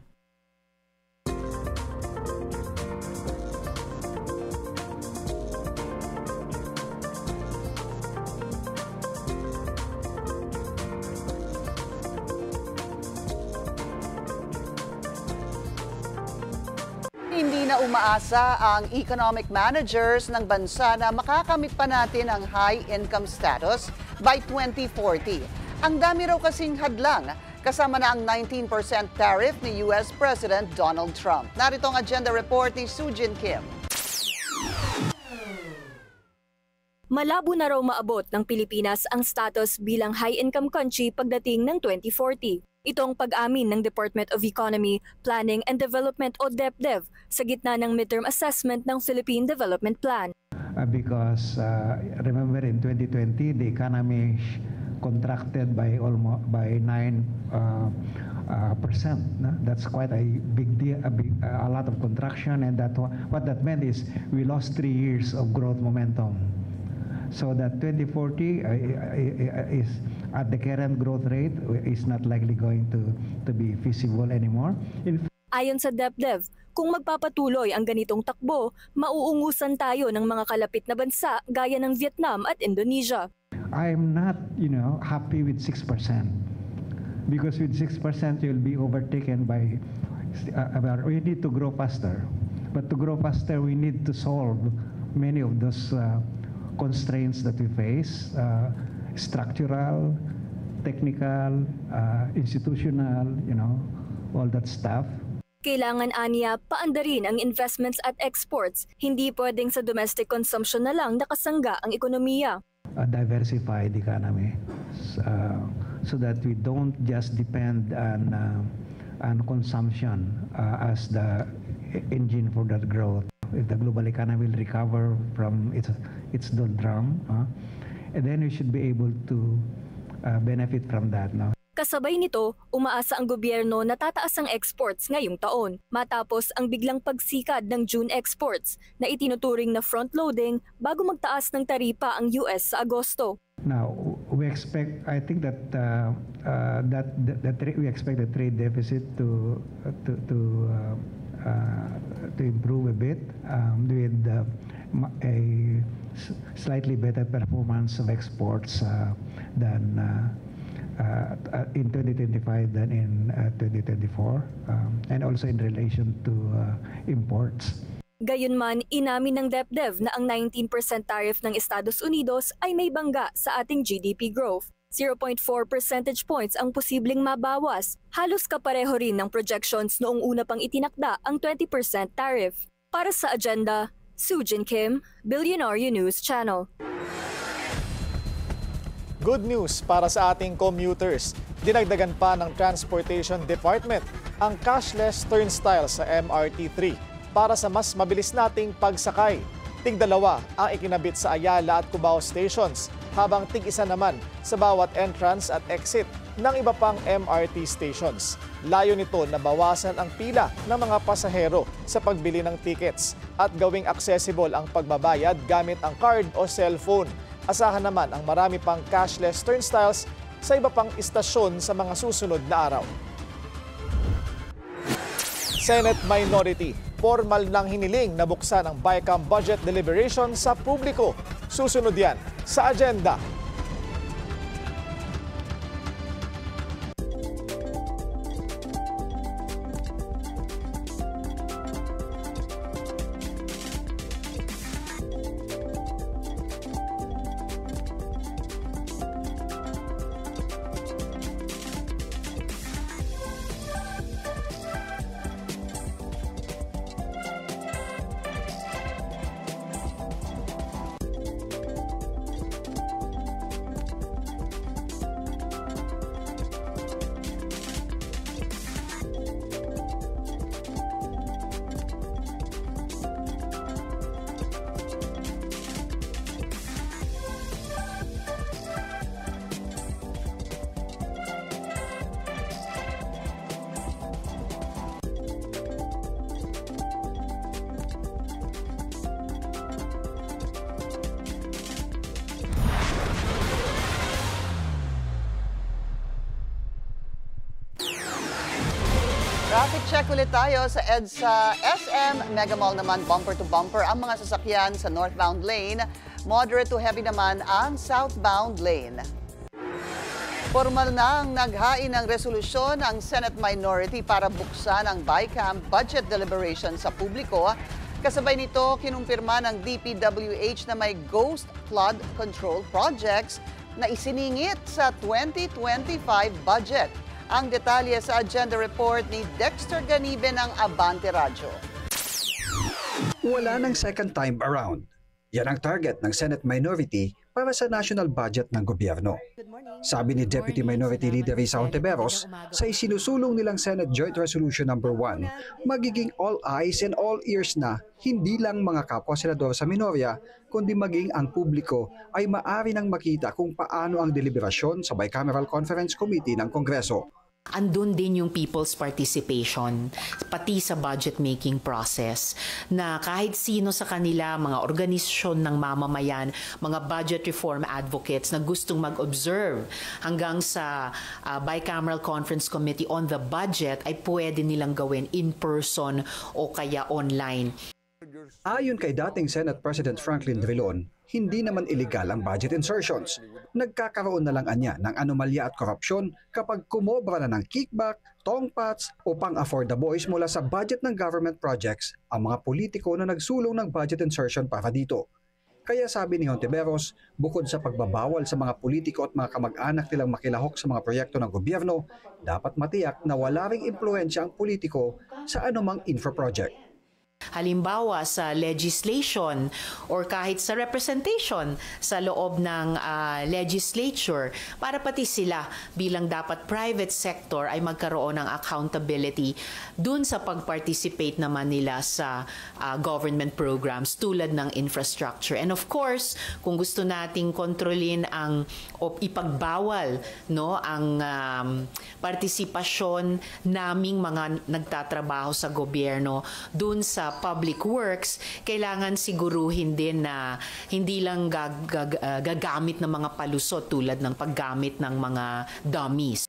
Hindi na umaasa ang economic managers ng bansa na makakamit pa natin ang high income status by 2040. Ang dami raw kasing hadlang, kasama na ang 19% tariff ni US President Donald Trump. Narito ang agenda report ni Sujin Kim. Malabo na raw maabot ng Pilipinas ang status bilang high-income country pagdating ng 2040. Itong pag-amin ng Department of Economy, Planning and Development o DepDev sa gitna ng midterm assessment ng Philippine Development Plan. Because remember in 2020 the economy contracted by 9%. No? That's quite a big deal, a lot of contraction, and what that meant is we lost 3 years of growth momentum. So that 2040 is at the current growth rate is not likely going to be feasible anymore. Ayon sa DepDev, kung magpapatuloy ang ganitong takbo, mauungusan tayo ng mga kalapit na bansa gaya ng Vietnam at Indonesia. I'm not, happy with 6%. Because with 6% you'll be overtaken by we need to grow faster. But to grow faster we need to solve many of those constraints that we face, structural, technical, institutional, all that stuff. Kailangan aniya paandarin ang investments at exports. Hindi pwedeng sa domestic consumption na lang nakasangga ang ekonomiya. A diversified economy so that we don't just depend on consumption as the engine for that growth. If the global economy will recover from its doldrum, and then we should be able to benefit from that. No? Kasabay nito, umaasa ang gobyerno na tataas ang exports ngayong taon matapos ang biglang pagsikad ng June exports na itinuturing na front-loading bago magtaas ng taripa ang US sa Agosto. Now, we expect, I think that we expect the trade deficit to improve a bit with a slightly better performance of exports than in 2025 than in 2024, and also in relation to imports. Gayunman, inamin ng DepDev na ang 19% tariff ng Estados Unidos ay may bangga sa ating GDP growth. 0.4 percentage points ang posibleng mabawas. Halos kapareho rin ng projections noong una pang itinakda ang 20% tariff. Para sa Agenda, Sujin Kim, Billionaire News Channel. Good news para sa ating commuters. Dinagdagan pa ng Transportation Department ang cashless turnstile sa MRT3 para sa mas mabilis nating pagsakay. Tig-2 ang ikinabit sa Ayala at Cubao stations, habang tig-1 naman sa bawat entrance at exit ng iba pang MRT stations. Layo nito na bawasan ang pila ng mga pasahero sa pagbili ng tickets at gawing accessible ang pagbabayad gamit ang card o cellphone. Asahan naman ang marami pang cashless turnstiles sa iba pang istasyon sa mga susunod na araw. Senate Minority, formal nang hiniling na buksan ang BICAM budget deliberation sa publiko. Susunod yan sa agenda. Traffic check ulit tayo sa EDSA SM. Mega Mall naman bumper to bumper ang mga sasakyan sa northbound lane. Moderate to heavy naman ang southbound lane. Formal na ang naghain ng resolusyon ang Senate Minority para buksan ang BICAM budget deliberation sa publiko. Kasabay nito, kinumpirma ng DPWH na may ghost flood control projects na isiningit sa 2025 budget. Ang detalye sa agenda report ni Dexter Ganibe ng Abante Radyo. Wala ng second time around. Yan ang target ng Senate Minority para sa national budget ng gobyerno. Sabi ni Deputy Minority Leader Risa Hontiveros, sa isinusulong nilang Senate Joint Resolution No. 1, magiging all eyes and all ears na hindi lang mga kapwa senador sa minorya, kundi maging ang publiko ay maaari nang makita kung paano ang deliberasyon sa Bicameral Conference Committee ng Kongreso. Andun din yung people's participation, pati sa budget making process, na kahit sino sa kanila, mga organisasyon ng mamamayan, mga budget reform advocates na gustong mag-observe hanggang sa Bicameral Conference Committee on the budget ay pwede nilang gawin in person o kaya online. Ayon kay dating Senate President Franklin Drilon, hindi naman illegal ang budget insertions. Nagkakaroon na lang anya ng anomalya at korupsyon kapag kumobra na ng kickback, tongpats o pang-afford the boys mula sa budget ng government projects ang mga politiko na nagsulong ng budget insertion para dito. Kaya sabi ni Hontiveros, bukod sa pagbabawal sa mga politiko at mga kamag-anak nilang makilahok sa mga proyekto ng gobyerno, dapat matiyak na wala ring impluensya ang politiko sa anumang infra project. Halimbawa sa legislation or kahit sa representation sa loob ng legislature, para pati sila bilang dapat private sector ay magkaroon ng accountability dun sa pag-participate naman nila sa government programs tulad ng infrastructure. And of course, kung gusto nating kontrolin ang o ipagbawal ang partisipasyon naming mga nagtatrabaho sa gobyerno dun sa public works, kailangan siguruhin din na hindi lang gagamit ng mga palusot tulad ng paggamit ng mga dummies.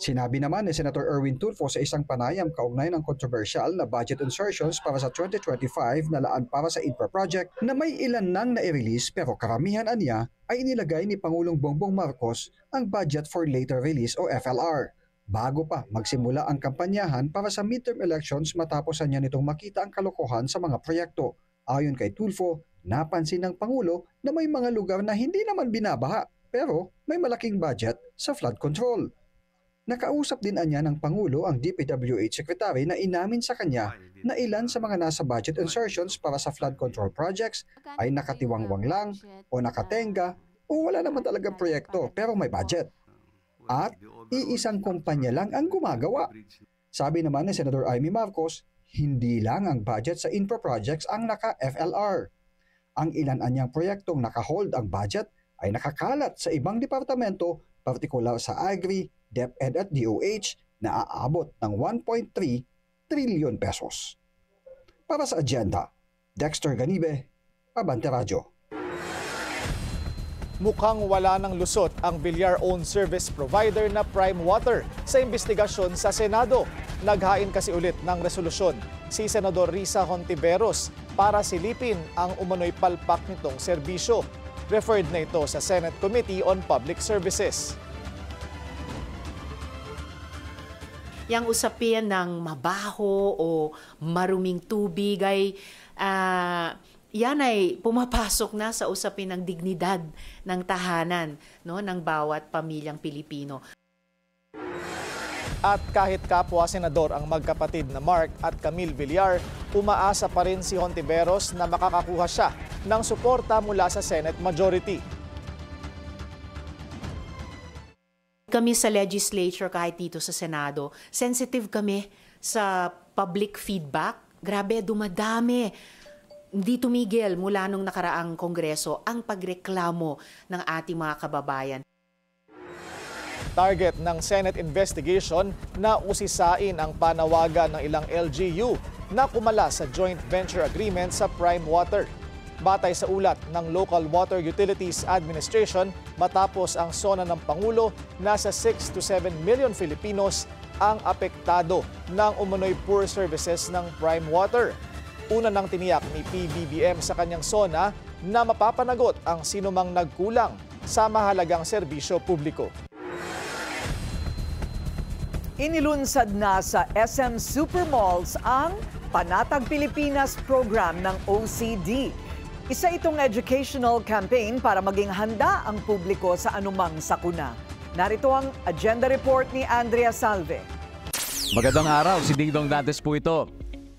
Sinabi naman ni Senator Erwin Tulfo sa isang panayam kaugnay ng controversial na budget insertions para sa 2025 na laan para sa infra project na may ilan nang na-release pero karamihan anya ay inilagay ni Pangulong Bongbong Marcos ang budget for later release o FLR. Bago pa magsimula ang kampanyahan para sa midterm elections matapos niya nitong makita ang kalokohan sa mga proyekto. Ayon kay Tulfo, napansin ng Pangulo na may mga lugar na hindi naman binabaha pero may malaking budget sa flood control. Nakausap din anya ng Pangulo ang DPWH Secretary na inamin sa kanya na ilan sa mga nasa budget insertions para sa flood control projects ay nakatiwangwang lang o nakatenga o wala naman talagang proyekto pero may budget. At iisang kumpanya lang ang gumagawa. Sabi naman ni Senador Amy Marcos, hindi lang ang budget sa infra projects ang naka-FLR. Ang ilan anyang proyektong naka-hold ang budget ay nakakalat sa ibang departamento, partikular sa Agri, DepEd at DOH na aabot ng 1.3 trillion pesos. Para sa agenda, Dexter Ganibe, Abante Radyo. Mukhang wala ng lusot ang Villar-owned service provider na Prime Water sa investigasyon sa Senado. Naghain kasi ulit ng resolusyon si Senador Risa Hontiveros para silipin ang umano'y palpak nitong serbisyo. Referred na ito sa Senate Committee on Public Services. Yang usapin ng mabaho o maruming tubig ay yan ay pumapasok na sa usapin ng dignidad ng tahanan, no, ng bawat pamilyang Pilipino. At kahit kapwa senador ang magkapatid na Mark at Camille Villar, umaasa pa rin si Hontiveros na makakakuha siya ng suporta mula sa Senate majority. Kami sa legislature, kahit dito sa Senado, sensitive kami sa public feedback. Grabe, dumadami. Hindi tumigil mula nung nakaraang kongreso ang pagreklamo ng ating mga kababayan. Target ng Senate investigation na usisain ang panawagan ng ilang LGU na kumala sa joint venture agreement sa Prime Water. Batay sa ulat ng Local Water Utilities Administration, matapos ang SONA ng Pangulo, nasa 6 to 7 million Filipinos ang apektado ng umano'y poor services ng Prime Water. Una nang tiniyak ni PBBM sa kanyang SONA na mapapanagot ang sinumang nagkulang sa mahalagang serbisyo publiko. Inilunsad na sa SM Supermalls ang Panatag Pilipinas program ng OCD. Isa itong educational campaign para maging handa ang publiko sa anumang sakuna. Narito ang agenda report ni Andrea Salve. Magandang araw, si Dingdong Dantes po ito.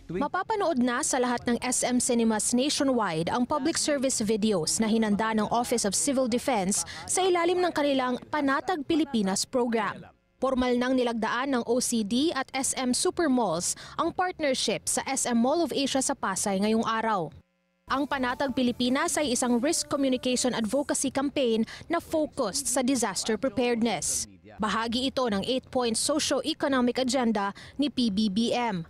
Mapapanood na sa lahat ng SM Cinemas nationwide ang public service videos na hinanda ng Office of Civil Defense sa ilalim ng kanilang Panatag Pilipinas program. Formal nang nilagdaan ng OCD at SM Supermalls ang partnership sa SM Mall of Asia sa Pasay ngayong araw. Ang Panatag Pilipinas ay isang risk communication advocacy campaign na focused sa disaster preparedness. Bahagi ito ng 8-point socio-economic agenda ni PBBM.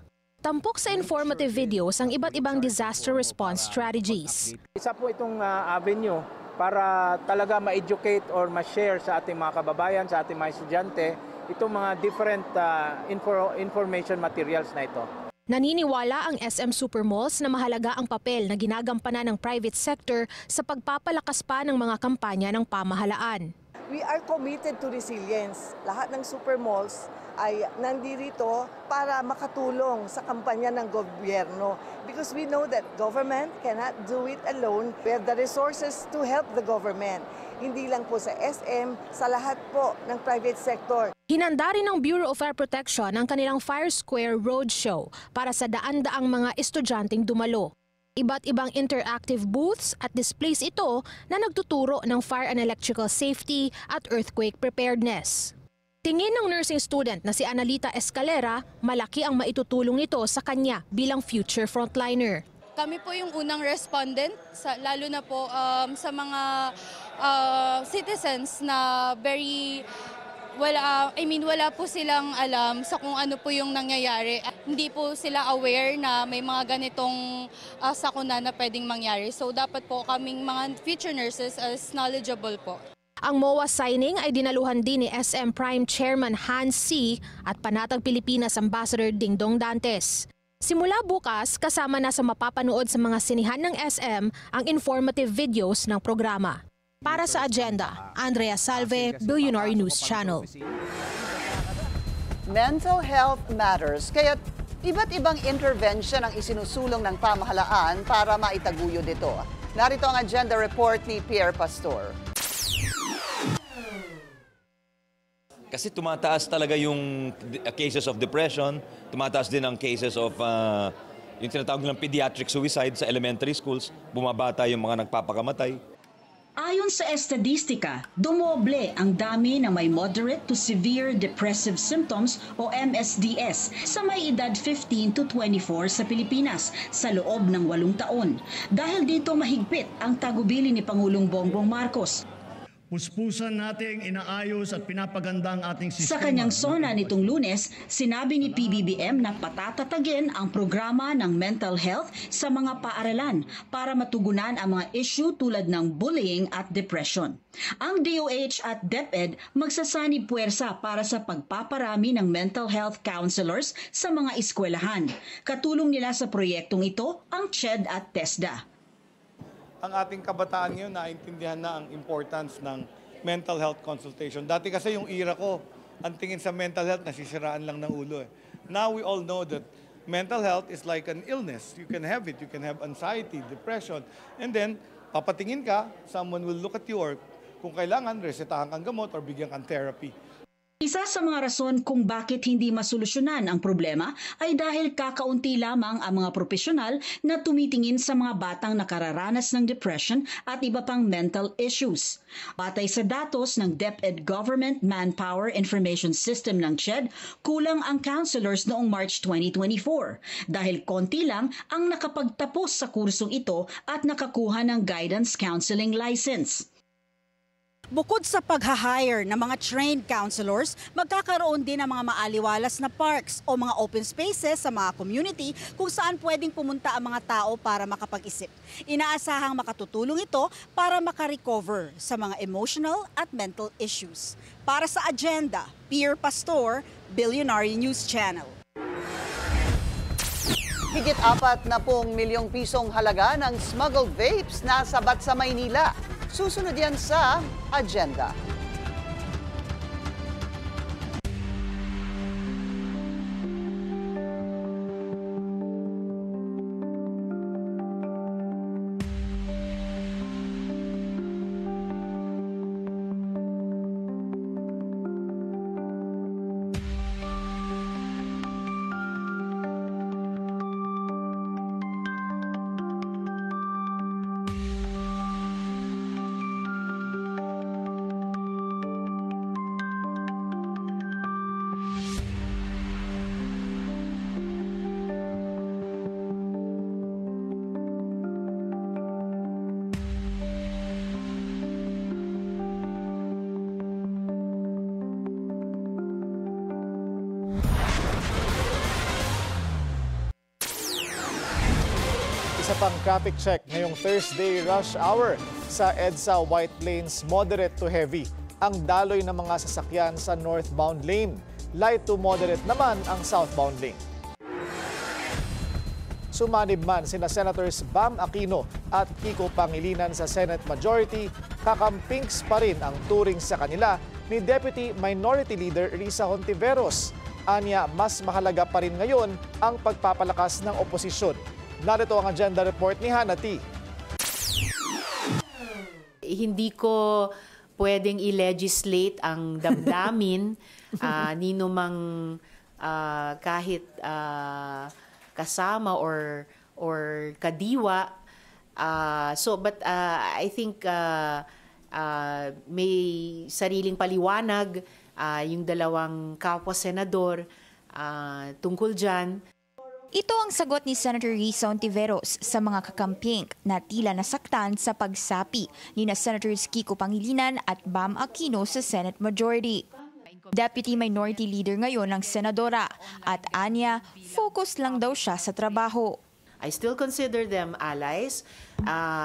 Tampok sa informative videos ang iba't ibang disaster response strategies. Isa po itong avenue para talaga ma-educate or ma-share sa ating mga kababayan, sa ating mga estudyante, itong mga different information materials na ito. Naniniwala ang SM Supermalls na mahalaga ang papel na ginagampanan ng private sector sa pagpapalakas pa ng mga kampanya ng pamahalaan. We are committed to resilience. Lahat ng supermalls ay nandito para makatulong sa kampanya ng gobyerno because we know that government cannot do it alone. We have the resources to help the government. Hindi lang po sa SM, sa lahat po ng private sector. Hinanda rin ng Bureau of Fire Protection ang kanilang Fire Square Roadshow para sa daan-daang mga estudyanteng dumalo. Iba't ibang interactive booths at displays ito na nagtuturo ng fire and electrical safety at earthquake preparedness. Tingin ng nursing student na si Analita Escalera, malaki ang maitutulong nito sa kanya bilang future frontliner. Kami po yung unang respondent, lalo na po sa mga citizens na wala po silang alam sa kung ano po yung nangyayari. Hindi po sila aware na may mga ganitong sakuna na pwedeng mangyari. So dapat po kaming mga future nurses as knowledgeable po. Ang MOA signing ay dinaluhan din ni SM Prime Chairman Hans C. at Panatag Pilipinas Ambassador Dingdong Dantes. Simula bukas, kasama na sa mapapanood sa mga sinihan ng SM ang informative videos ng programa. Para sa agenda, Andrea Salve, Billionaire News Channel. Mental health matters, kaya iba't ibang intervention ang isinusulong ng pamahalaan para maitaguyod ito. Narito ang agenda report ni Pierre Pastor. Kasi tumataas talaga yung cases of depression, tumataas din ang cases of yung tinatawag nilang pediatric suicide sa elementary schools, bumabata yung mga nagpapakamatay. Ayon sa estadistika, dumoble ang dami ng may moderate to severe depressive symptoms o MSDS sa may edad 15 to 24 sa Pilipinas sa loob ng 8 taon. Dahil dito mahigpit ang tagubilin ni Pangulong Bongbong Marcos. Puspusan nating inaayos at pinapaganda ang ating sistema. Sa kanyang sona nitong Lunes, sinabi ni PBBM na patatatagin ang programa ng mental health sa mga paaralan para matugunan ang mga issue tulad ng bullying at depression. Ang DOH at DepEd magsasanib puwersa para sa pagpaparami ng mental health counselors sa mga eskwelahan. Katulong nila sa proyektong ito ang CHED at TESDA. Ang ating kabataan ngayon naintindihan na ang importance ng mental health consultation. Dati kasi yung era ko, ang tingin sa mental health, nasisiraan lang ng ulo. Now we all know that mental health is like an illness. You can have it. You can have anxiety, depression. And then, papatingin ka, someone will look at you or kung kailangan, resetahan kang gamot or bigyan kang therapy. Isa sa mga rason kung bakit hindi masolusyonan ang problema ay dahil kakaunti lamang ang mga profesional na tumitingin sa mga batang nakararanas ng depression at iba pang mental issues. Batay sa datos ng DepEd Government Manpower Information System ng CHED, kulang ang counselors noong March 2024 dahil konti lang ang nakapagtapos sa kursong ito at nakakuha ng guidance counseling license. Bukod sa pag-hire ng mga trained counselors, magkakaroon din ng mga maaliwalas na parks o mga open spaces sa mga community kung saan pwedeng pumunta ang mga tao para makapag-isip. Inaasahang makatutulong ito para makarecover sa mga emotional at mental issues. Para sa Agenda, Pierre Pastor, Billionaire News Channel. Higit 40 milyong pisong halaga ng smuggled vapes na sabat sa Maynila. Susunod yan sa Agenda. Isa pang traffic check ngayong Thursday rush hour sa EDSA White Plains, moderate to heavy ang daloy ng mga sasakyan sa northbound lane. Light to moderate naman ang southbound lane. Sumanib man sina Senators Bam Aquino at Kiko Pangilinan sa Senate Majority, kakampings pa rin ang turing sa kanila ni Deputy Minority Leader Risa Hontiveros. Anya, mas mahalaga pa rin ngayon ang pagpapalakas ng oposisyon. Narito ang agenda report ni Hannah T. Hindi ko pwedeng i-legislate ang damdamin nino mang kahit kasama or kadiwa. But I think may sariling paliwanag yung dalawang kapwa-senador tungkol dyan. Ito ang sagot ni Senator Risa Hontiveros sa mga kakamping na tila nasaktan sa pagsapi ni na Senators Kiko Pangilinan at Bam Aquino sa Senate Majority. Deputy Minority Leader ngayon ng Senadora at anya, focus lang daw siya sa trabaho. I still consider them allies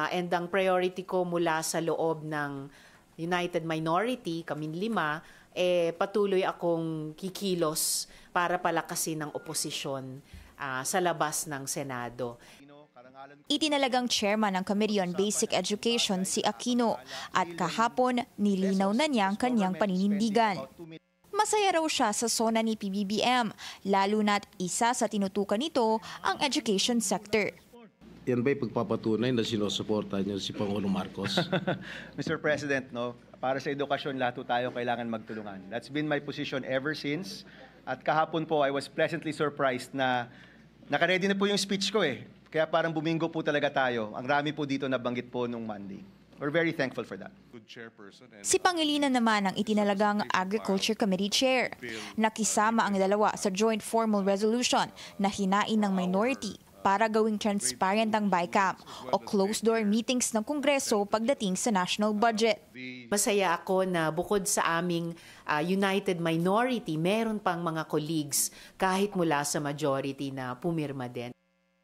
and ang priority ko mula sa loob ng United Minority, kaming 5, patuloy akong kikilos para palakasin ang oposisyon sa labas ng Senado. Itinalagang chairman ng Committee on Basic Education si Aquino at kahapon nilinaw na niya ang kanyang paninindigan. Masaya raw siya sa sona ni PBBM, lalo na't isa sa tinutukan nito ang education sector. Yan ba'y pagpapatunay na sinusuporta niyo si Pangulong Marcos? Mr. President, para sa edukasyon lahat tayo kailangan magtulungan. That's been my position ever since. At kahapon po, I was pleasantly surprised na nakaready na po yung speech ko . Kaya parang bumingo po talaga tayo. Ang rami po dito nabanggit po nung Monday. We're very thankful for that. Si Pangilinan naman ang itinalagang Agriculture Committee Chair. Nakisama ang dalawa sa joint formal resolution na hinain ng minority para gawing transparent ang BICAM o closed-door meetings ng Kongreso pagdating sa national budget. Masaya ako na bukod sa aming united minority, meron pang mga colleagues kahit mula sa majority na pumirma din.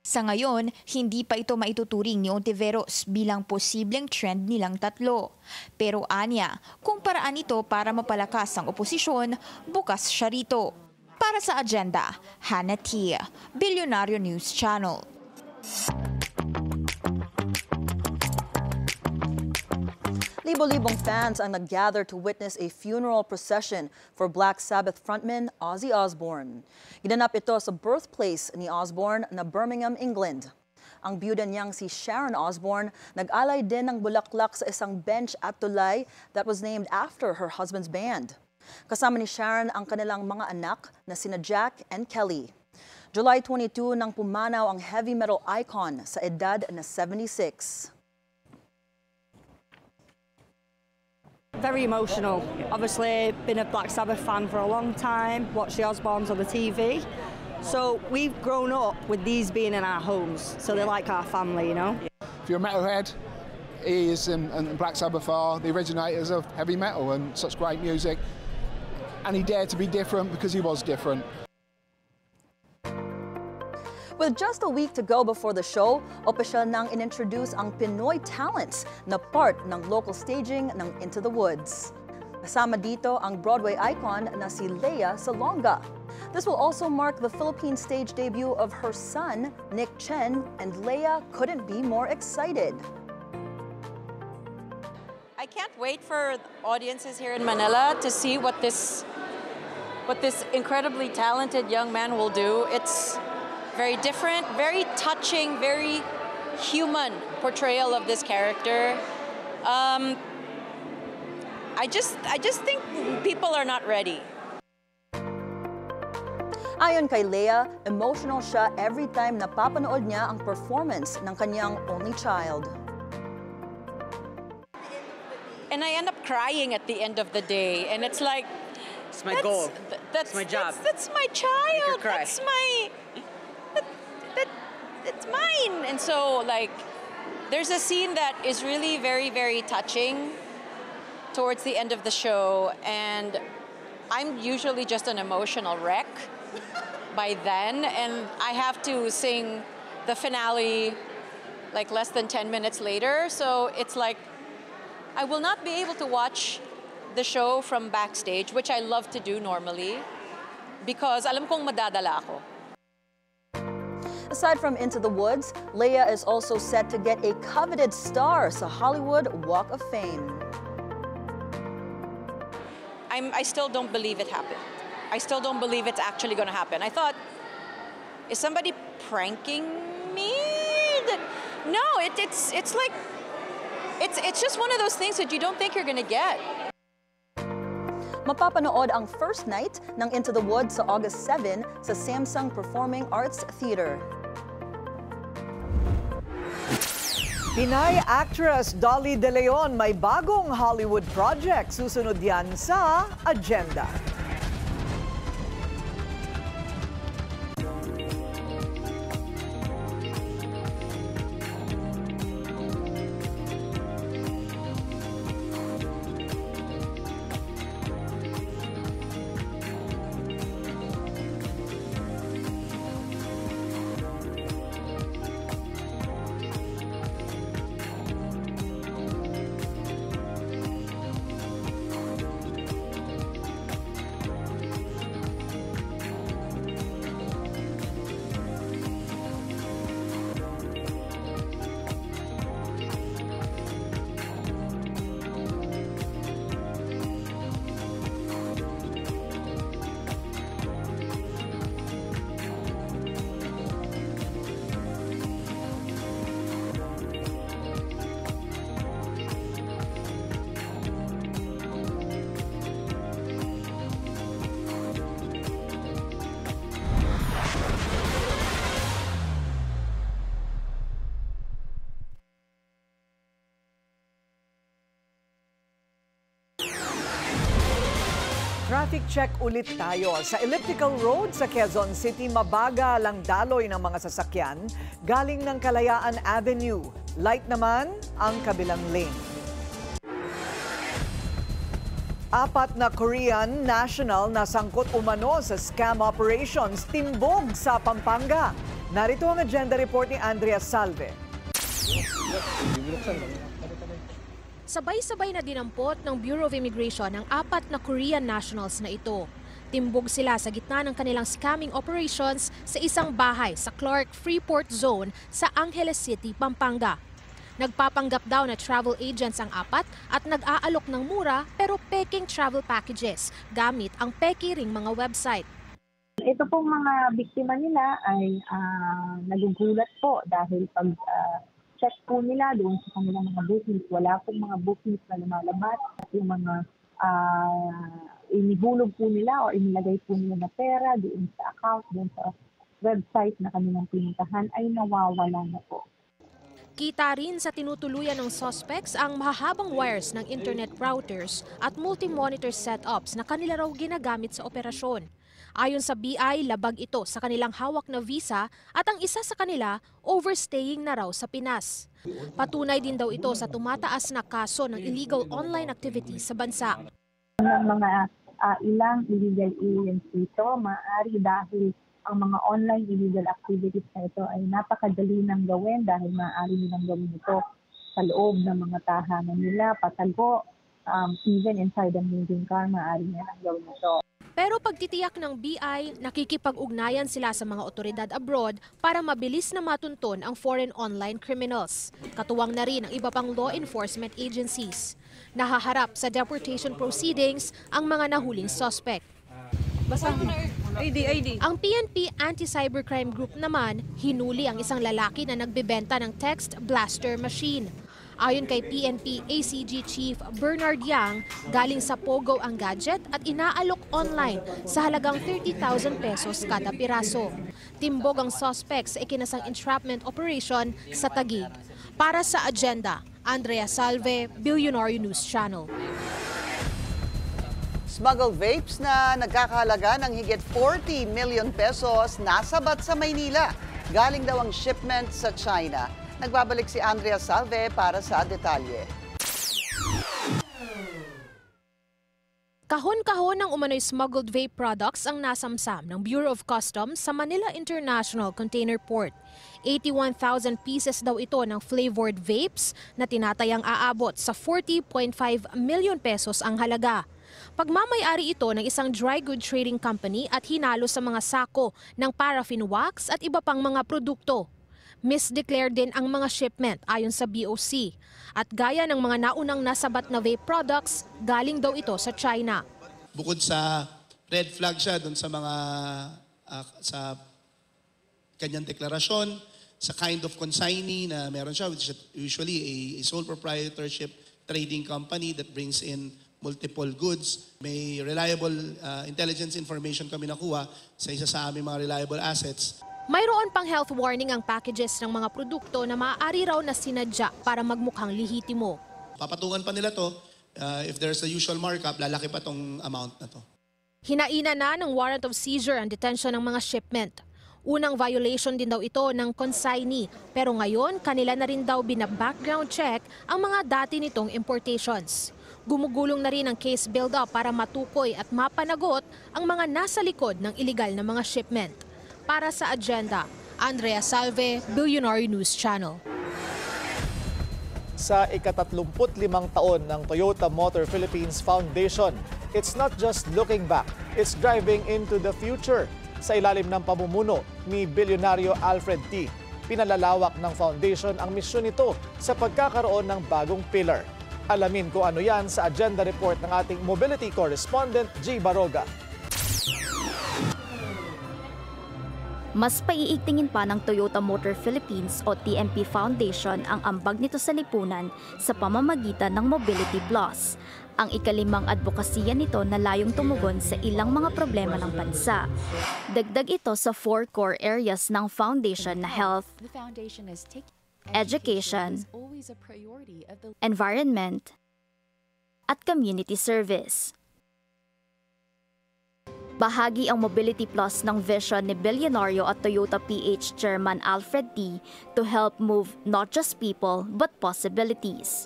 Sa ngayon, hindi pa ito maituturing ni Ontiveros bilang posibleng trend nilang tatlo. Pero anya, kung paraan ito para mapalakas ang oposisyon, bukas siya rito. Para sa Agenda, Hannah Tia, Bilyonaryo News Channel. Libo-libong fans ang nag-gather to witness a funeral procession for Black Sabbath frontman Ozzy Osbourne. Ginanap ito sa birthplace ni Osbourne na Birmingham, England. Ang biyuda niyang si Sharon Osbourne nag-alay din ng bulaklak sa isang bench at tulay that was named after her husband's band. Kasama ni Sharon ang kanilang mga anak na sina Jack and Kelly. July 22 nang pumanaw ang heavy metal icon sa edad na 76. Very emotional. Obviously, been a Black Sabbath fan for a long time, watched the Osbournes on the TV. So we've grown up with these being in our homes, so they're like our family, you know? If you're a metalhead, he is and Black Sabbath are the originators of heavy metal and such great music. And he dared to be different because he was different. With just a week to go before the show, opisyal nang inintroduce ang Pinoy talents na part ng local staging ng Into the Woods. Kasama dito ang Broadway icon na si Lea Salonga. This will also mark the Philippine stage debut of her son, Nick Chen, and Lea couldn't be more excited. I can't wait for audiences here in Manila to see what this incredibly talented young man will do. It's very different, very touching, very human portrayal of this character. I just think people are not ready. Ayon kay Lea, emotional siya every time napapanood niya ang performance ng kanyang only child. And I end up crying at the end of the day, and it's like, it's my goal. That's my job. That's my child. Make her cry. That's my. It's mine. And so, like, there's a scene that is really very, very touching towards the end of the show, and I'm usually just an emotional wreck by then, and I have to sing the finale like less than 10 minutes later, so it's like I will not be able to watch the show from backstage, which I love to do normally, because alam kong madadala ako. Aside from Into the Woods, Lea is also set to get a coveted star sa Hollywood Walk of Fame. I still don't believe it happened. I still don't believe it's actually going to happen. I thought, is somebody pranking me? No, it's like, it's just one of those things that you don't think you're going to get. Mapapanood ang first night ng Into the Woods sa August 7 sa Samsung Performing Arts Theater. Pinay actress Dolly De Leon may bagong Hollywood project. Susunod yan sa Agenda. Traffic check ulit tayo. Sa Elliptical Road sa Quezon City, mabagal ang daloy ng mga sasakyan galing ng Kalayaan Avenue. Light naman ang kabilang lane. 4 na Korean national na sangkot umano sa scam operations timbog sa Pampanga. Narito ang agenda report ni Andrea Salve. Sabay-sabay na dinampot ng Bureau of Immigration ang 4 na Korean nationals na ito. Timbog sila sa gitna ng kanilang scamming operations sa isang bahay sa Clark Freeport Zone sa Angeles City, Pampanga. Nagpapanggap daw na travel agents ang 4 at nag-aalok ng mura pero peking travel packages gamit ang peki ring mga website. Ito pong mga biktima nila ay nagugulat po dahil pag check po nila doon sa kanilang mga bookings. Wala pong mga bookings na lumalabas at yung mga inihulog po nila o inilagay po nila na pera doon sa account, doon sa website na kanilang pinuntahan ay nawawala na po. Kita rin sa tinutuluyan ng suspects ang mahahabang wires ng internet routers at multi-monitor setups na kanila raw ginagamit sa operasyon. Ayon sa BI, labag ito sa kanilang hawak na visa at ang isa sa kanila, overstaying na raw sa Pinas. Patunay din daw ito sa tumataas na kaso ng illegal online activity sa bansa. Ng mga ilang illegal aliens dito, maaari dahil ang mga online illegal activities na ito ay napakadali nang gawin dahil maaari nilang gawin ito sa loob ng mga tahanan nila, patago, even inside the moving car, maaari nilang gawin ito. Pero pagtitiyak ng BI, nakikipag-ugnayan sila sa mga otoridad abroad para mabilis na matunton ang foreign online criminals. Katuwang na rin ang iba pang law enforcement agencies. Nahaharap sa deportation proceedings ang mga nahuling suspect. Ang PNP Anti-Cybercrime Group naman, hinuli ang isang lalaki na nagbebenta ng text blaster machine. Ayon kay PNP ACG Chief Bernard Yang, galing sa Pogo ang gadget at inaalok online sa halagang 30,000 pesos kada piraso. Timbog ang suspect sa ikinasang entrapment operation sa Taguig. Para sa agenda, Andrea Salve, Billionaire News Channel. Smuggled vapes na nagkakahalaga ng higit 40 million pesos nasabat sa Maynila. Galing daw ang shipment sa China. Nagbabalik si Andrea Salve para sa detalye. Kahon-kahon ng umano'y smuggled vape products ang nasamsam ng Bureau of Customs sa Manila International Container Port. 81,000 pieces daw ito ng flavored vapes na tinatayang aabot sa 40.5 million pesos ang halaga. Pagmamayari ito ng isang dry good trading company at hinalo sa mga sako ng paraffin wax at iba pang mga produkto. Misdeclare din ang mga shipment ayon sa BOC. At gaya ng mga naunang nasabat na vape products, galing daw ito sa China. Bukod sa red flag siya doon sa mga sa kanyang deklarasyon, sa kind of consignee na meron siya, which is usually a sole proprietorship trading company that brings in multiple goods. May reliable intelligence information kami nakuha sa isa sa aming mga reliable assets. Mayroon pang health warning ang packages ng mga produkto na maaari raw na sinadya para magmukhang lehitimo. Papatungan pa nila to, if there's a usual markup, lalaki pa tong amount na to. Hinaina na ng warrant of seizure ang detention ng mga shipment. Unang violation din daw ito ng consignee, pero ngayon kanila na rin daw bina-background check ang mga dati nitong importations. Gumugulong na rin ang case build-up para matukoy at mapanagot ang mga nasa likod ng iligal na mga shipment. Para sa agenda, Andrea Salve, Billionaire News Channel. Sa ika-35 taon ng Toyota Motor Philippines Foundation, it's not just looking back, it's driving into the future. Sa ilalim ng pamumuno ni Bilyonaryo Alfred T., pinalalawak ng foundation ang misyon nito sa pagkakaroon ng bagong pillar. Alamin kung ano yan sa agenda report ng ating mobility correspondent G. Baroga. Mas paiigtingin pa ng Toyota Motor Philippines o TMP Foundation ang ambag nito sa lipunan sa pamamagitan ng Mobility Plus. Ang ika-5 advokasya nito na layong tumugon sa ilang mga problema ng bansa. Dagdag ito sa 4 core areas ng foundation na health, education, environment, at community service. Bahagi ang Mobility Plus ng vision ni Bilyonaryo at Toyota PH Chairman Alfred T. to help move not just people but possibilities.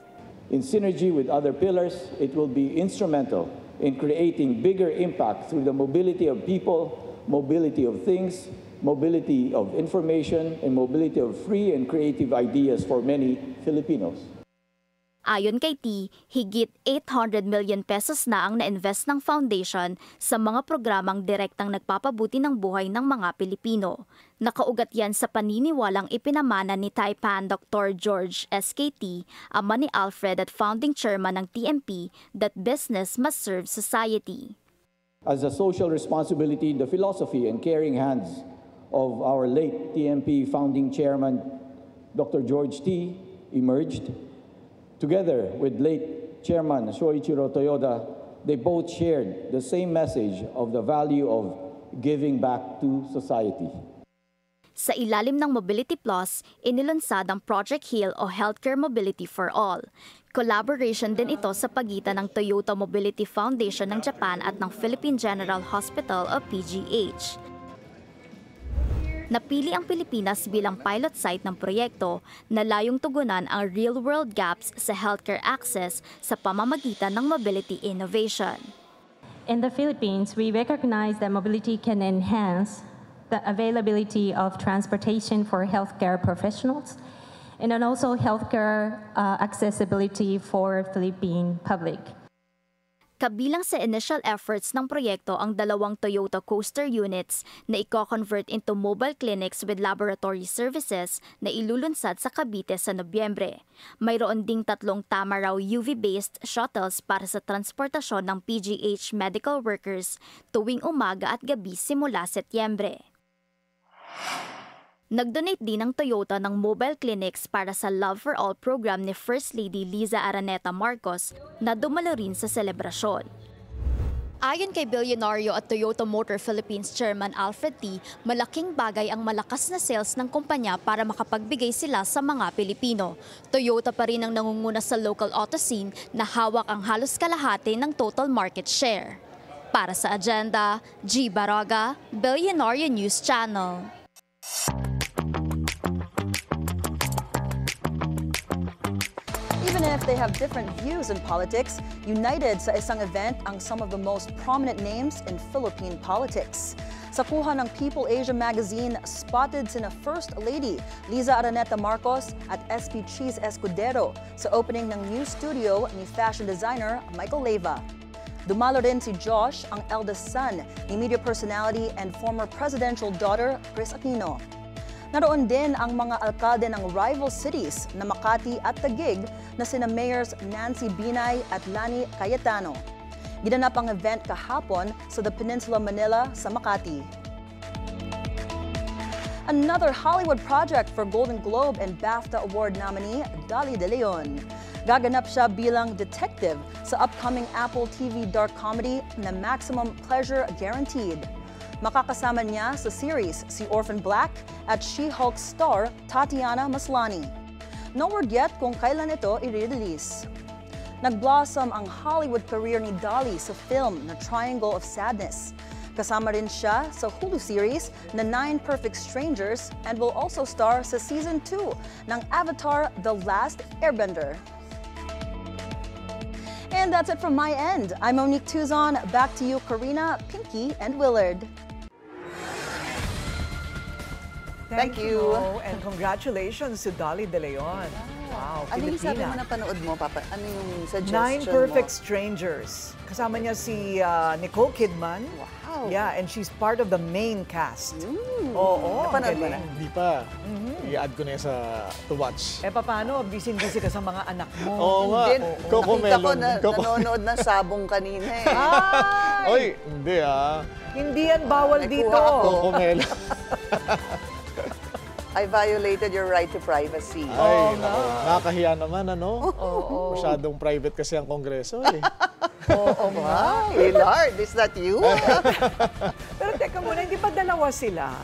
In synergy with other pillars, it will be instrumental in creating bigger impact through the mobility of people, mobility of things, mobility of information, and mobility of free and creative ideas for many Filipinos. Ayon kay T, higit 800 million pesos na ang na-invest ng foundation sa mga programang direktang nagpapabuti ng buhay ng mga Pilipino. Nakaugat yan sa paniniwalang ipinamana ni Taipan Dr. George SKT, ama ni Alfred at founding chairman ng TMP, that business must serve society. As a social responsibility, the philosophy and caring hands of our late TMP founding chairman, Dr. George T., emerged. Together with late Chairman Shoichiro Toyoda, they both shared the same message of the value of giving back to society. Sa ilalim ng Mobility Plus, inilunsad ang Project HEAL o Healthcare Mobility for All. Collaboration din ito sa pagitan ng Toyota Mobility Foundation ng Japan at ng Philippine General Hospital o PGH. Napili ang Pilipinas bilang pilot site ng proyekto na layong tugunan ang real-world gaps sa healthcare access sa pamamagitan ng mobility innovation. In the Philippines, we recognize that mobility can enhance the availability of transportation for healthcare professionals and then also healthcare accessibility for Philippine public. Kabilang sa initial efforts ng proyekto ang 2 Toyota Coaster units na i-convert into mobile clinics with laboratory services na ilulunsad sa Cavite sa Nobyembre. Mayroon ding 3 Tamaraw UV-based shuttles para sa transportasyon ng PGH medical workers tuwing umaga at gabi simula Setyembre. Nag-donate din ng Toyota ng mobile clinics para sa Love for All program ni First Lady Liza Araneta Marcos na dumalo rin sa selebrasyon. Ayon kay Bilyonaryo at Toyota Motor Philippines Chairman Alfred T., malaking bagay ang malakas na sales ng kumpanya para makapagbigay sila sa mga Pilipino. Toyota pa rin ang nangunguna sa local auto scene na hawak ang halos kalahati ng total market share. Para sa Agenda, G. Baraga, Bilyonaryo News Channel. Even if they have different views in politics, united sa isang event ang some of the most prominent names in Philippine politics. Sa kuha ng People Asia magazine, spotted sina First Lady Liza Araneta Marcos at SP Cheese Escudero sa opening ng new studio ni fashion designer Michael Leyva. Dumalo rin si Josh, ang eldest son ni media personality and former presidential daughter Chris Aquino. Naroon din ang mga alkalde ng rival cities na Makati at Taguig na sina Mayors Nancy Binay at Lani Cayetano. Ginanap ang event kahapon sa The Peninsula Manila sa Makati. Another Hollywood project for Golden Globe and BAFTA Award nominee Dali De Leon. Gaganap siya bilang detective sa upcoming Apple TV dark comedy na Maximum Pleasure Guaranteed. Makakasama niya sa series si Orphan Black at She-Hulk star Tatiana Maslany. No word yet kung kailan ito i-release. Nag-blossom ang Hollywood career ni Dali sa film na Triangle of Sadness. Kasama rin siya sa Hulu series na 9 Perfect Strangers and will also star sa Season 2 ng Avatar: The Last Airbender. And that's it from my end. I'm Monique Tuzon. Back to you, Karina, Pinky, and Willard. Thank you. And congratulations to Dali De Leon. Wow, Ano yung sabi Filipina. mo na panood mo, Papa? Ano yung suggestion 9 Perfect Strangers. Kasama niya si Nicole Kidman. Wow. Yeah, and she's part of the main cast. Oo, Napanood mo na? Hindi pa. I-add ko na yan sa to watch. Eh, paano? Busy kasi ka sa mga anak mo. Oo nga. Coco Nakita ko Melon. na nanonood ng sabong kanina eh. Ay! Oy, hindi ah. Hindi yan bawal dito. Coco Melon. I violated your right to privacy. Ay, nako. Nakakahiya naman, ano? Masyadong private kasi ang Kongreso eh. Oo nga. Willard, is that you? Pero teka muna, hindi pa dalawa sila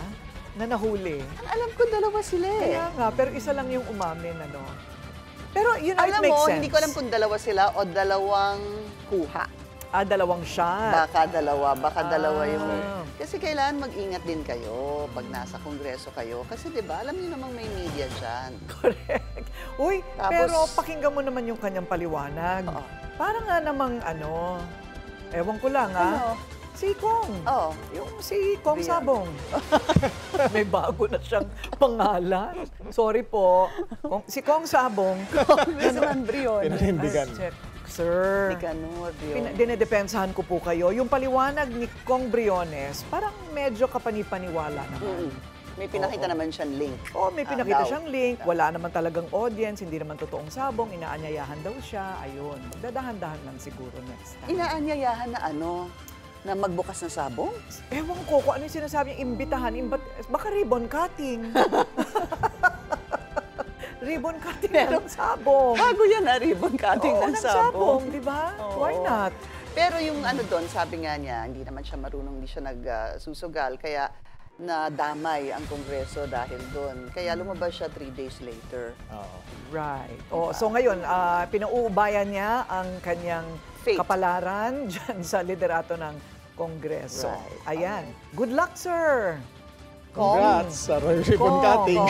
na nahuli? Alam ko dalawa sila eh. Kaya nga, pero isa lang yung umamin, ano? Pero yun, it Alam makes mo, sense. hindi ko alam kung dalawa sila o dalawang kuha. Dalawang shot. Baka dalawa yung... Kasi kailangan mag-ingat din kayo pag nasa kongreso kayo. Kasi 'di ba, alam niyo namang may media dyan. Correct. Uy, pero pakinggan mo naman yung kanyang paliwanag. Parang nga namang ewan ko lang si Kong. Yung si Kong Sabong. May bago na siyang pangalan. Sorry po. Si Kong Sabong. Congressman Briones. Pinanindigan. Sir, dinedepensahan ko po kayo. Yung paliwanag ni Kong Briones, parang medyo kapanipaniwala naman. May pinakita naman siyang link. May pinakita siyang link. Wala naman talagang audience, hindi naman totoong sabong, inaanyayahan daw siya. Ayun, magdadahan-dahan lang siguro next time. Inaanyayahan na na magbukas ng sabong? Ewan ko kung ano yung sinasabi niya, imbitahan, baka ribbon cutting. Ribbon cutting ng sabong. Bago yan ribbon cutting ng sabong. Di ba? Why not? Pero yung doon, sabi nga niya, hindi naman siya marunong, hindi siya nagsusugal, kaya nadamay ang Kongreso dahil doon. Kaya lumabas siya 3 days later. Right. So ngayon, pinauubayan niya ang kanyang kapalaran dyan sa liderato ng Kongreso. Ayan. Good luck, sir! Congrats sa ribbon cutting.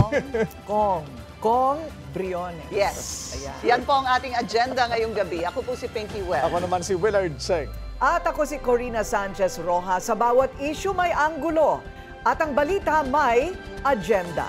Kong Briones. Yes. Ayan. Yan po ang ating agenda ngayong gabi. Ako po si Pinky Well. Ako naman si Willard Seng. At ako si Corina Sanchez Rojas. Sa bawat issue may anggulo. At ang balita may agenda.